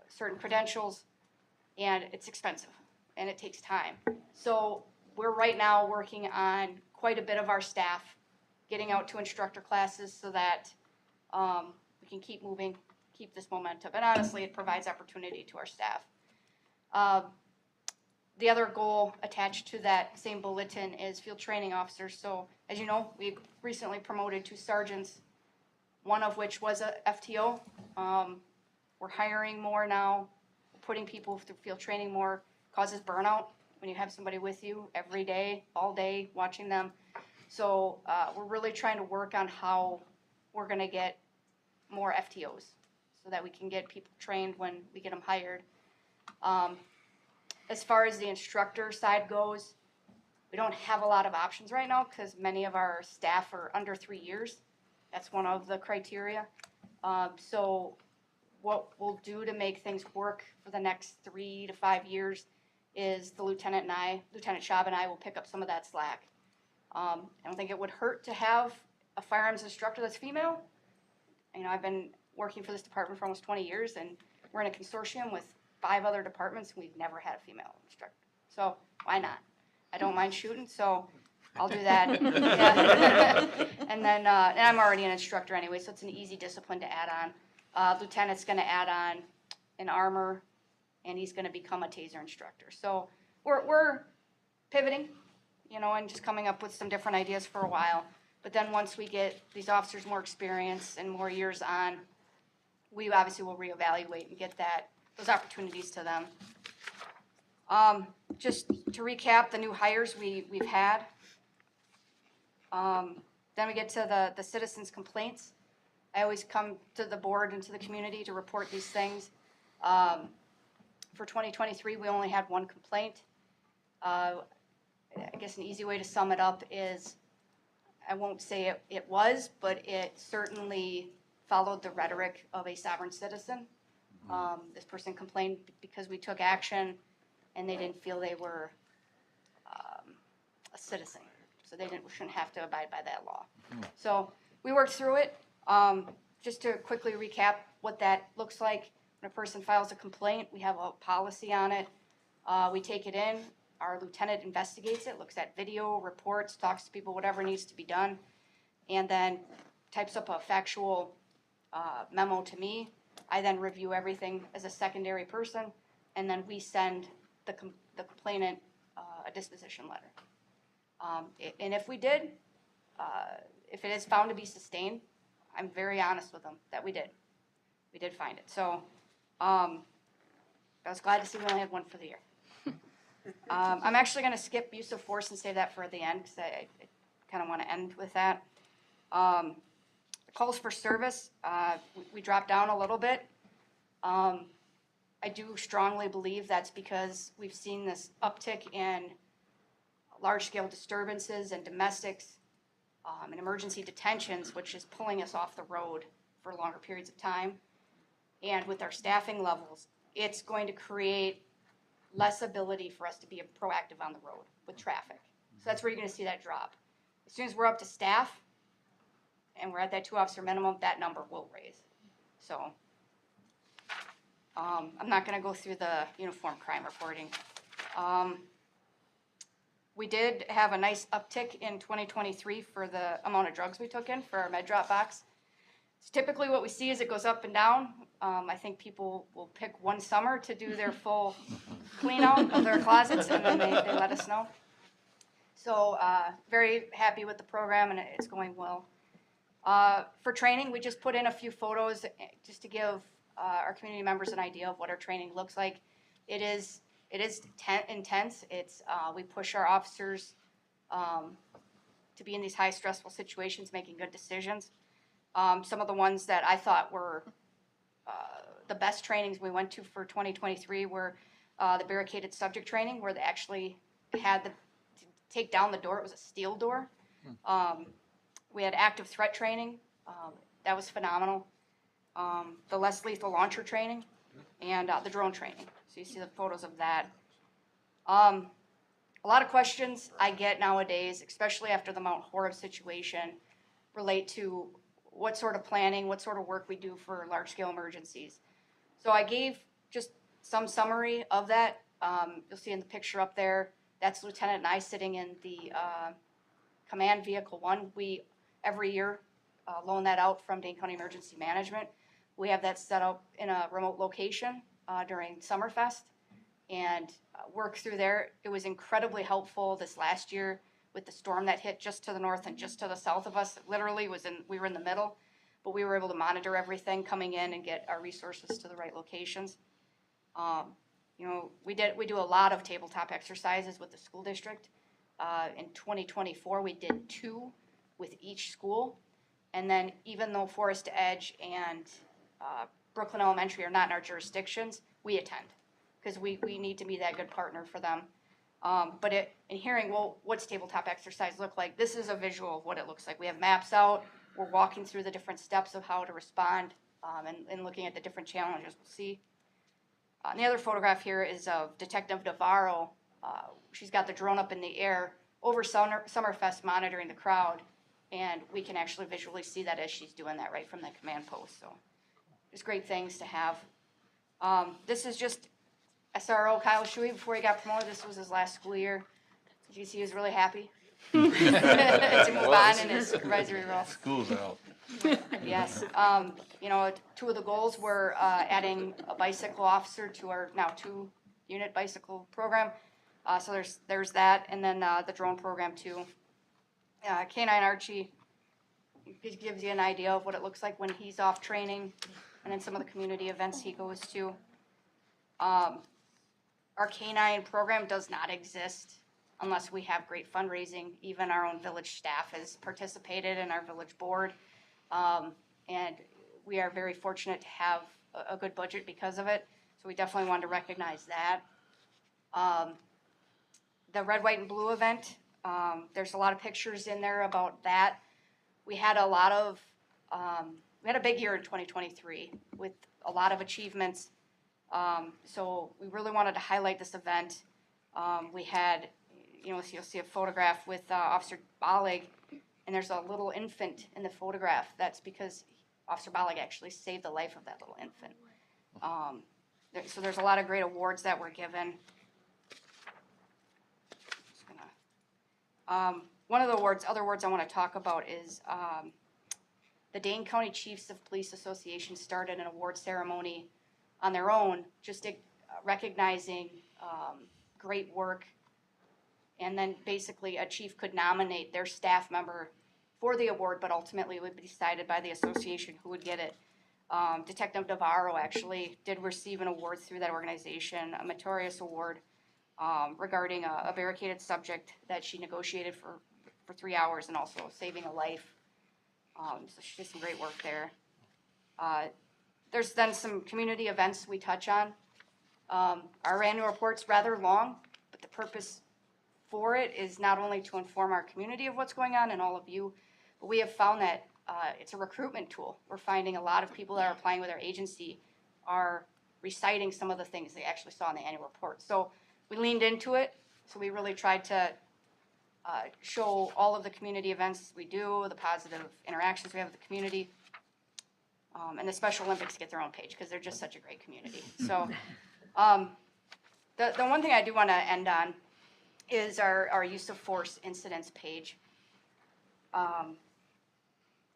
certain credentials, and it's expensive, and it takes time. So we're right now working on quite a bit of our staff getting out to instructor classes so that we can keep moving, keep this momentum. And honestly, it provides opportunity to our staff. The other goal attached to that same bulletin is field training officers. So as you know, we recently promoted 2 sergeants, one of which was a FTO. We're hiring more now, putting people through field training more, causes burnout when you have somebody with you every day, all day, watching them. So we're really trying to work on how we're gonna get more FTOs so that we can get people trained when we get them hired. As far as the instructor side goes, we don't have a lot of options right now because many of our staff are under 3 years. That's one of the criteria. So what we'll do to make things work for the next 3 to 5 years is the Lieutenant Schaub and I will pick up some of that slack. I don't think it would hurt to have a firearms instructor that's female. You know, I've been working for this department for almost 20 years, and we're in a consortium with 5 other departments, and we've never had a female instructor. So why not? I don't mind shooting, so I'll do that. Yeah. And then, and I'm already an instructor anyway, so it's an easy discipline to add on. Lieutenant's gonna add on an armor, and he's gonna become a taser instructor. So we're pivoting, you know, and just coming up with some different ideas for a while. But then once we get these officers more experience and more years on, we obviously will reevaluate and get those opportunities to them. Just to recap the new hires we've had. Then we get to the citizens' complaints. I always come to the board and to the community to report these things. For 2023, we only had 1 complaint. I guess an easy way to sum it up is, I won't say it was, but it certainly followed the rhetoric of a sovereign citizen. This person complained because we took action and they didn't feel they were a citizen. So they shouldn't have to abide by that law. So we worked through it. Just to quickly recap what that looks like, when a person files a complaint, we have a policy on it. We take it in, our lieutenant investigates it, looks at video, reports, talks to people, whatever needs to be done, and then types up a factual memo to me. I then review everything as a secondary person, and then we send the complainant a disposition letter. And if we did, if it is found to be sustained, I'm very honest with them that we did. We did find it. So I was glad to see we only had 1 for the year. I'm actually going to skip use of force and save that for the end because I kind of want to end with that. Calls for service, we dropped down a little bit. I do strongly believe that's because we've seen this uptick in large-scale disturbances and domestics and emergency detentions, which is pulling us off the road for longer periods of time. And with our staffing levels, it's going to create less ability for us to be proactive on the road with traffic. So that's where you're going to see that drop. As soon as we're up to staff and we're at that 2-officer minimum, that number will raise. So I'm not going to go through the uniform crime reporting. We did have a nice uptick in 2023 for the amount of drugs we took in for our med drop box. So typically what we see is it goes up and down. I think people will pick one summer to do their full clean out of their closets, and then they let us know. So very happy with the program, and it's going well. For training, we just put in a few photos just to give our community members an idea of what our training looks like. It is It is intense. It's, we push our officers to be in these high stressful situations, making good decisions. Some of the ones that I thought were the best trainings we went to for 2023 were the barricaded subject training, where they actually had to take down the door. It was a steel door. We had active threat training. That was phenomenal. The less lethal launcher training and the drone training. So you see the photos of that. A lot of questions I get nowadays, especially after the Mount Horeb situation, relate to what sort of planning, what sort of work we do for large-scale emergencies. So I gave just some summary of that. You'll see in the picture up there, that's Lieutenant and I sitting in the Command Vehicle 1. We, every year, loan that out from Dane County Emergency Management. We have that set up in a remote location during Summerfest and work through there. It was incredibly helpful this last year with the storm that hit just to the north and just to the south of us. Literally we were in the middle, but we were able to monitor everything coming in and get our resources to the right locations. You know, we do a lot of tabletop exercises with the school district. In 2024, we did 2 with each school. And then even though Forest Edge and Brooklyn Elementary are not in our jurisdictions, we attend because we need to be that good partner for them. But in hearing, well, what's tabletop exercise look like? This is a visual of what it looks like. We have maps out. We're walking through the different steps of how to respond and looking at the different challenges we'll see. And the other photograph here is of Detective Navarro. She's got the drone up in the air over Summerfest monitoring the crowd. And we can actually visually see that as she's doing that right from the command post. So there's great things to have. This is just SRO Kyle Shui before he got promoted. This was his last school year. As you see, he was really happy to move on in his supervisory role. School's out. Yes. You know, 2 of the goals were adding a bicycle officer to our now 2-unit bicycle program. So there's that, and then the drone program too. K9 Archie, it gives you an idea of what it looks like when he's off training, and then some of the community events he goes to. Our K9 program does not exist unless we have great fundraising. Even our own village staff has participated in our village board. And we are very fortunate to have a good budget because of it. So we definitely wanted to recognize that. The red, white, and blue event, there's a lot of pictures in there about that. We had we had a big year in 2023 with a lot of achievements. So we really wanted to highlight this event. We had, you know, you'll see a photograph with Officer Bollig, and there's a little infant in the photograph. That's because Officer Bollig actually saved the life of that little infant. So there's a lot of great awards that were given. One of the other awards I want to talk about is the Dane County Chiefs of Police Association started an award ceremony on their own, just recognizing great work. And then basically a chief could nominate their staff member for the award, but ultimately it would be decided by the association who would get it. Detective Navarro actually did receive an award through that organization, a meritorious award regarding a barricaded subject that she negotiated for 3 hours and also saving a life. So she did some great work there. There's then some community events we touch on. Our annual report's rather long, but the purpose for it is not only to inform our community of what's going on and all of you, but we have found that it's a recruitment tool. We're finding a lot of people that are applying with our agency are reciting some of the things they actually saw in the annual report. So we leaned into it. So we really tried to show all of the community events we do, the positive interactions we have with the community. And the Special Olympics get their own page because they're just such a great community. So the one thing I do want to end on is our use of force incidents page.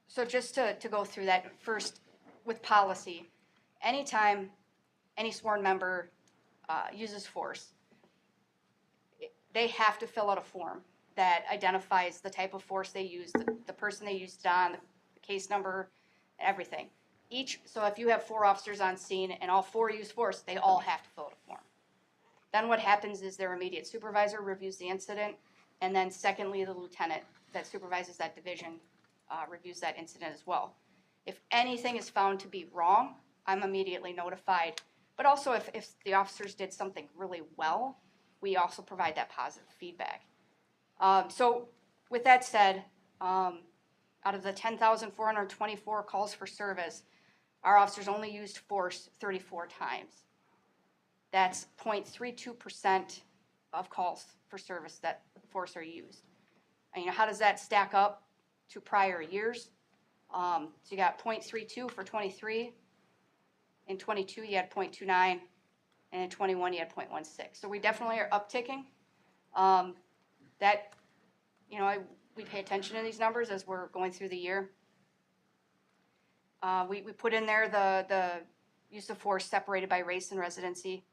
So just to go through that first with policy, anytime any sworn member uses force, they have to fill out a form that identifies the type of force they used, the person they used it on, the case number, everything. So if you have 4 officers on scene and all 4 use force, they all have to fill out a form. Then what happens is their immediate supervisor reviews the incident, and then secondly, the lieutenant that supervises that division reviews that incident as well. If anything is found to be wrong, I'm immediately notified. But also if the officers did something really well, we also provide that positive feedback. So with that said, out of the 10,424 calls for service, our officers only used force 34 times. That's 0.32% of calls for service that force are used. And how does that stack up to prior years? So you got 0.32 for 23. In 22, you had 0.29. And in 21, you had 0.16. So we definitely are upticking. We pay attention to these numbers as we're going through the year. We put in there the use of force separated by race and residency.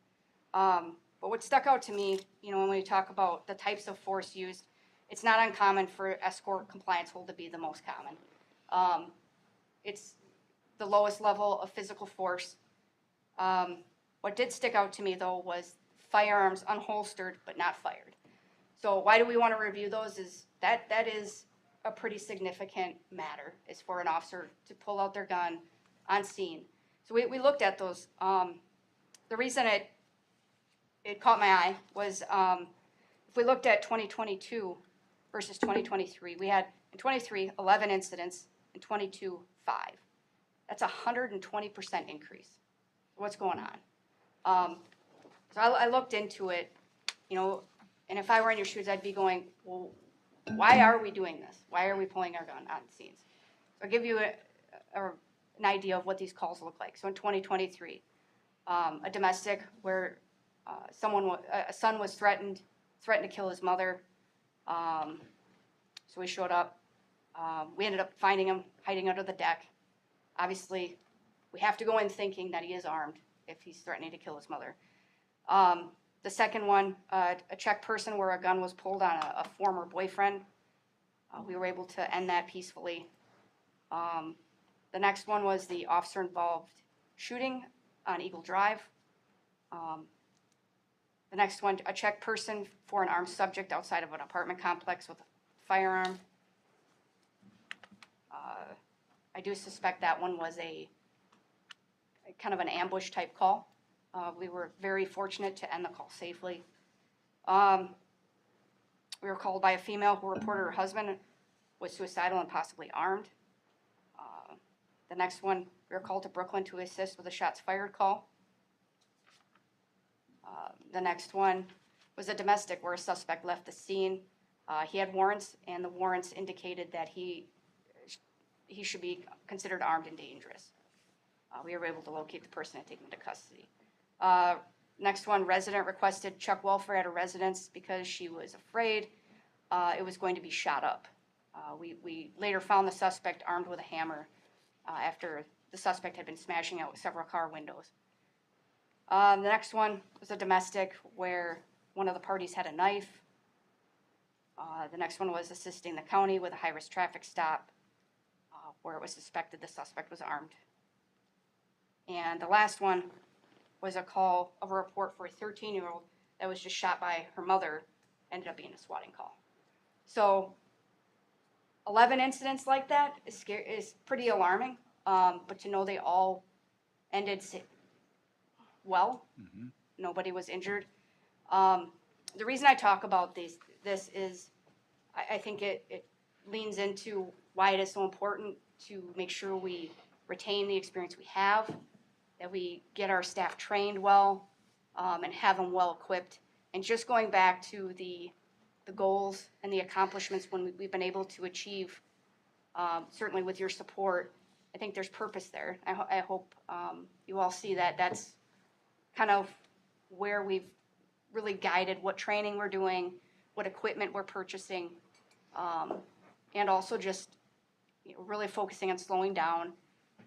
But what stuck out to me, when we talk about the types of force used, it's not uncommon for escort compliance hold to be the most common. It's the lowest level of physical force. What did stick out to me, though, was firearms unholstered but not fired. So why do we want to review those? Is that is a pretty significant matter, is for an officer to pull out their gun on scene. So we looked at those. The reason it caught my eye was if we looked at 2022 versus 2023, we had in 23 11 incidents, in 22 5. That's a 120% increase. What's going on? So I looked into it, and if I were in your shoes, I'd be going, well, why are we doing this? Why are we pulling our gun on scenes? So I'll give you an idea of what these calls look like. So in 2023, a domestic where a son was threatened to kill his mother. So we showed up. We ended up finding him hiding under the deck. Obviously, we have to go in thinking that he is armed if he's threatening to kill his mother. The second one, a Czech person where a gun was pulled on a former boyfriend. We were able to end that peacefully. The next one was the officer-involved shooting on Eagle Drive. The next one, a Czech person for an armed subject outside of an apartment complex with a firearm. I do suspect that one was a kind of an ambush type call. We were very fortunate to end the call safely. We were called by a female who reported her husband was suicidal and possibly armed. The next one, we were called to Brooklyn to assist with a shots fired call. The next one was a domestic where a suspect left the scene. He had warrants, and the warrants indicated that he should be considered armed and dangerous. We were able to locate the person and take him into custody. Next one, resident requested check welfare at a residence because she was afraid it was going to be shot up. We later found the suspect armed with a hammer after the suspect had been smashing out several car windows. The next one was a domestic where one of the parties had a knife. The next one was assisting the county with a high-risk traffic stop where it was suspected the suspect was armed. And the last one was a call of a report for a 13-year-old that was just shot by her mother, ended up being a swatting call. So 11 incidents like that is pretty alarming, but to know they all ended well, nobody was injured. The reason I talk about this is I think it leans into why it is so important to make sure we retain the experience we have, that we get our staff trained well, and have them well equipped. And just going back to the goals and the accomplishments when we've been able to achieve, certainly with your support, I think there's purpose there. I hope you all see that that's kind of where we've really guided what training we're doing, what equipment we're purchasing, and also just really focusing on slowing down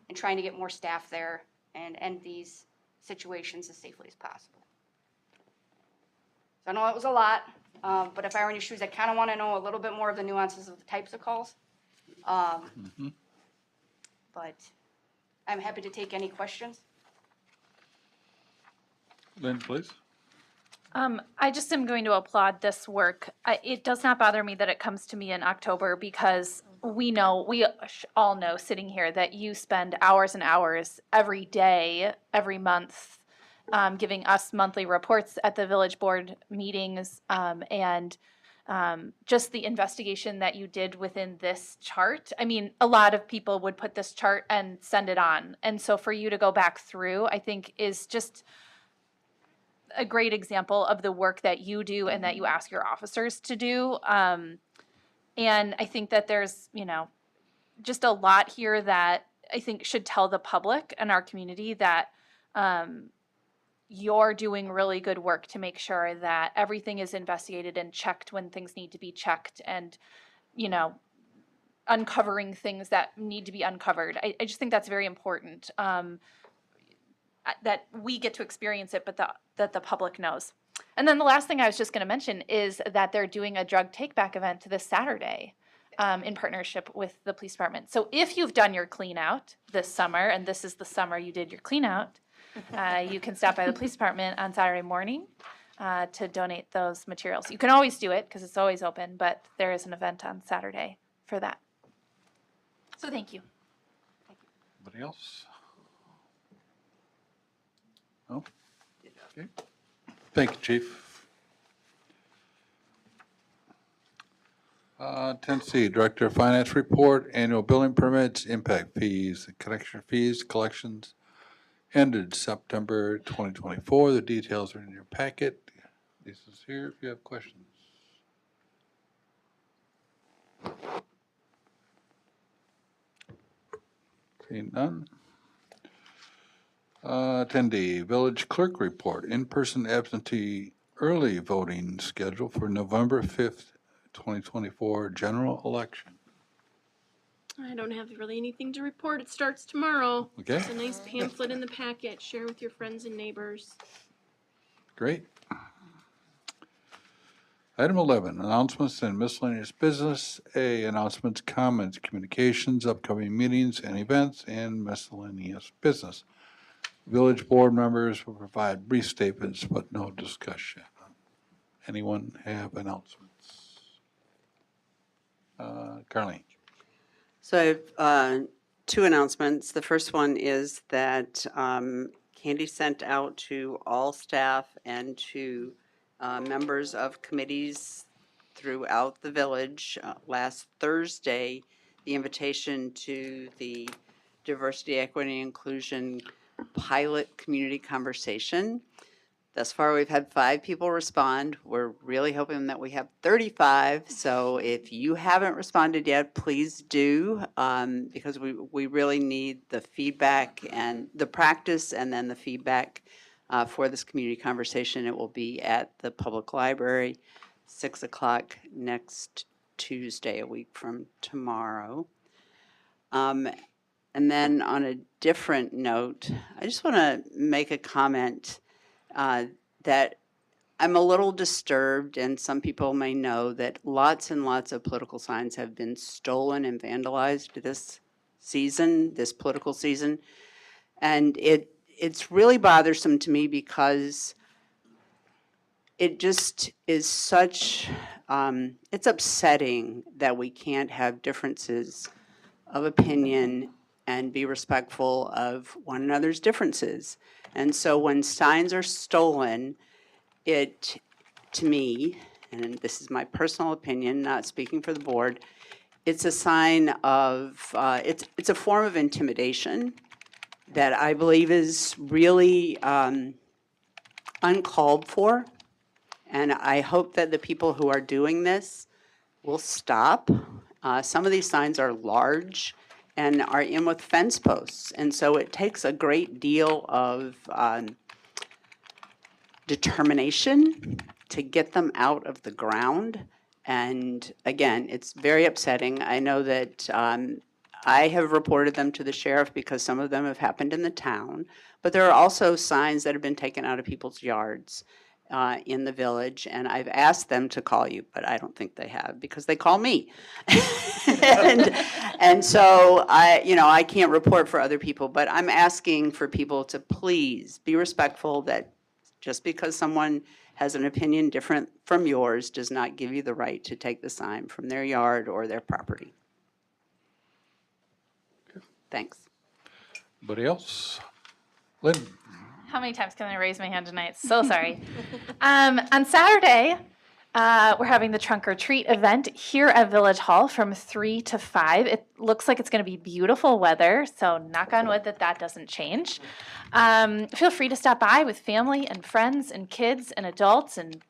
and trying to get more staff there and end these situations as safely as possible. So I know it was a lot, but if I were in your shoes, I kind of want to know a little bit more of the nuances of the types of calls. But I'm happy to take any questions. Lynn, please. I just am going to applaud this work. It does not bother me that it comes to me in October because we all know sitting here that you spend hours and hours every day, every month, giving us monthly reports at the village board meetings, and just the investigation that you did within this chart. I mean, a lot of people would put this chart and send it on. And so for you to go back through, I think is just a great example of the work that you do and that you ask your officers to do. And I think that there's, just a lot here that I think should tell the public and our community that you're doing really good work to make sure that everything is investigated and checked when things need to be checked, and, uncovering things that need to be uncovered. I just think that's very important. That we get to experience it, but that the public knows. And then the last thing I was just going to mention is that they're doing a drug take-back event this Saturday in partnership with the police department. So if you've done your clean out this summer, and this is the summer you did your clean out, you can stop by the police department on Saturday morning to donate those materials. You can always do it because it's always open, but there is an event on Saturday for that. So thank you. Anybody else? No? Okay. Thank you, Chief. 10C, Director of Finance Report, Annual Billing Permits, Impact Fees, Connection Fees, Collections ended September 2024. The details are in your packet. This is here if you have questions. Seeing none. 10D, Village Clerk Report, in-person absentee early voting schedule for November 5th, 2024 general election. I don't have really anything to report. It starts tomorrow. Okay. There's a nice pamphlet in the packet. Share with your friends and neighbors. Great. Item 11, announcements and miscellaneous business. A, announcements, comments, communications, upcoming meetings and events, and miscellaneous business. Village board members will provide brief statements, but no discussion. Anyone have announcements? Carleen. So I have two announcements. The first one is that Candy sent out to all staff and to members of committees throughout the village last Thursday the invitation to the Diversity, Equity, and Inclusion pilot community conversation. Thus far, we've had 5 people respond. We're really hoping that we have 35. So if you haven't responded yet, please do, because we really need the feedback and the practice and then the feedback for this community conversation. It will be at the public library, 6 o'clock next Tuesday, a week from tomorrow. And then on a different note, I just want to make a comment that I'm a little disturbed, and some people may know that lots and lots of political signs have been stolen and vandalized this season, this political season. And it's really bothersome to me because it just is such, it's upsetting that we can't have differences of opinion and be respectful of one another's differences. And so when signs are stolen, it, to me, and this is my personal opinion, not speaking for the board, it's a sign of, it's a form of intimidation that I believe is really uncalled for. And I hope that the people who are doing this will stop. Some of these signs are large and are in with fence posts. And so it takes a great deal of determination to get them out of the ground. And again, it's very upsetting. I know that I have reported them to the sheriff because some of them have happened in the town, but there are also signs that have been taken out of people's yards in the village, and I've asked them to call you, but I don't think they have because they call me. and so I can't report for other people, but I'm asking for people to please be respectful that just because someone has an opinion different from yours does not give you the right to take the sign from their yard or their property. Thanks. Anybody else? Lynn? How many times can I raise my hand tonight? So sorry. On Saturday, we're having the trunk or treat event here at Village Hall from 3 to 5. It looks like it's going to be beautiful weather, so knock on wood that doesn't change. Feel free to stop by with family and friends and kids and adults and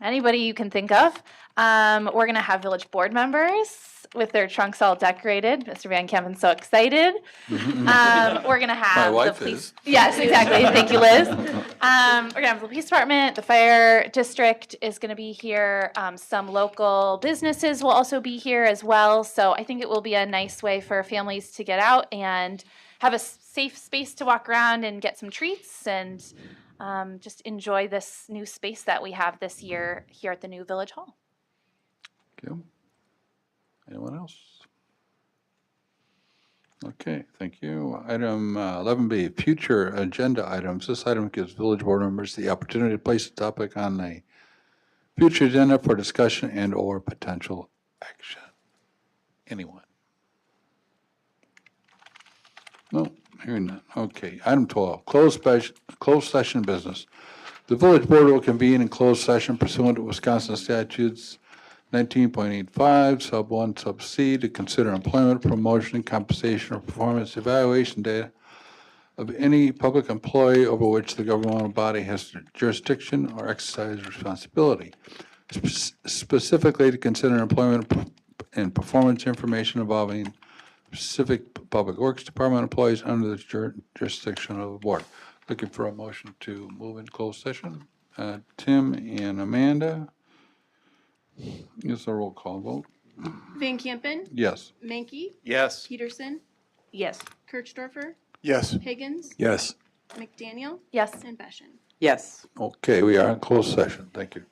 anybody you can think of. We're going to have village board members with their trunks all decorated. Mr. Van Kampen's so excited. We're going to have wife the police. is. Yes, exactly. Thank you, Liz. We're going to have the police department. The fire district is going to be here. Some local businesses will also be here as well. So I think it will be a nice way for families to get out and have a safe space to walk around and get some treats and just enjoy this new space that we have this year here at the new Village Hall. Okay. Anyone else? Okay, thank you. Item 11B, future agenda items. This item gives village board members the opportunity to place a topic on the future agenda for discussion and/or potential action. Anyone? No, hearing none. Okay, item 12, closed session business. The village board will convene in closed session pursuant to Wisconsin statutes 19.85, sub 1, sub C, to consider employment, promotion, compensation, or performance evaluation data of any public employee over which the governmental body has jurisdiction or exercise responsibility. Specifically, to consider employment and performance information involving specific public works department employees under the jurisdiction of the board. Looking for a motion to move in closed session. Tim and Amanda. It's a roll call vote. Van Kampen, Yes. Mankey, Yes. Peterson, Yes. Kirchdorfer, Yes. Higgins, Yes. McDaniel, Yes. and Beshen. Yes. Okay, we are in closed session. Thank you.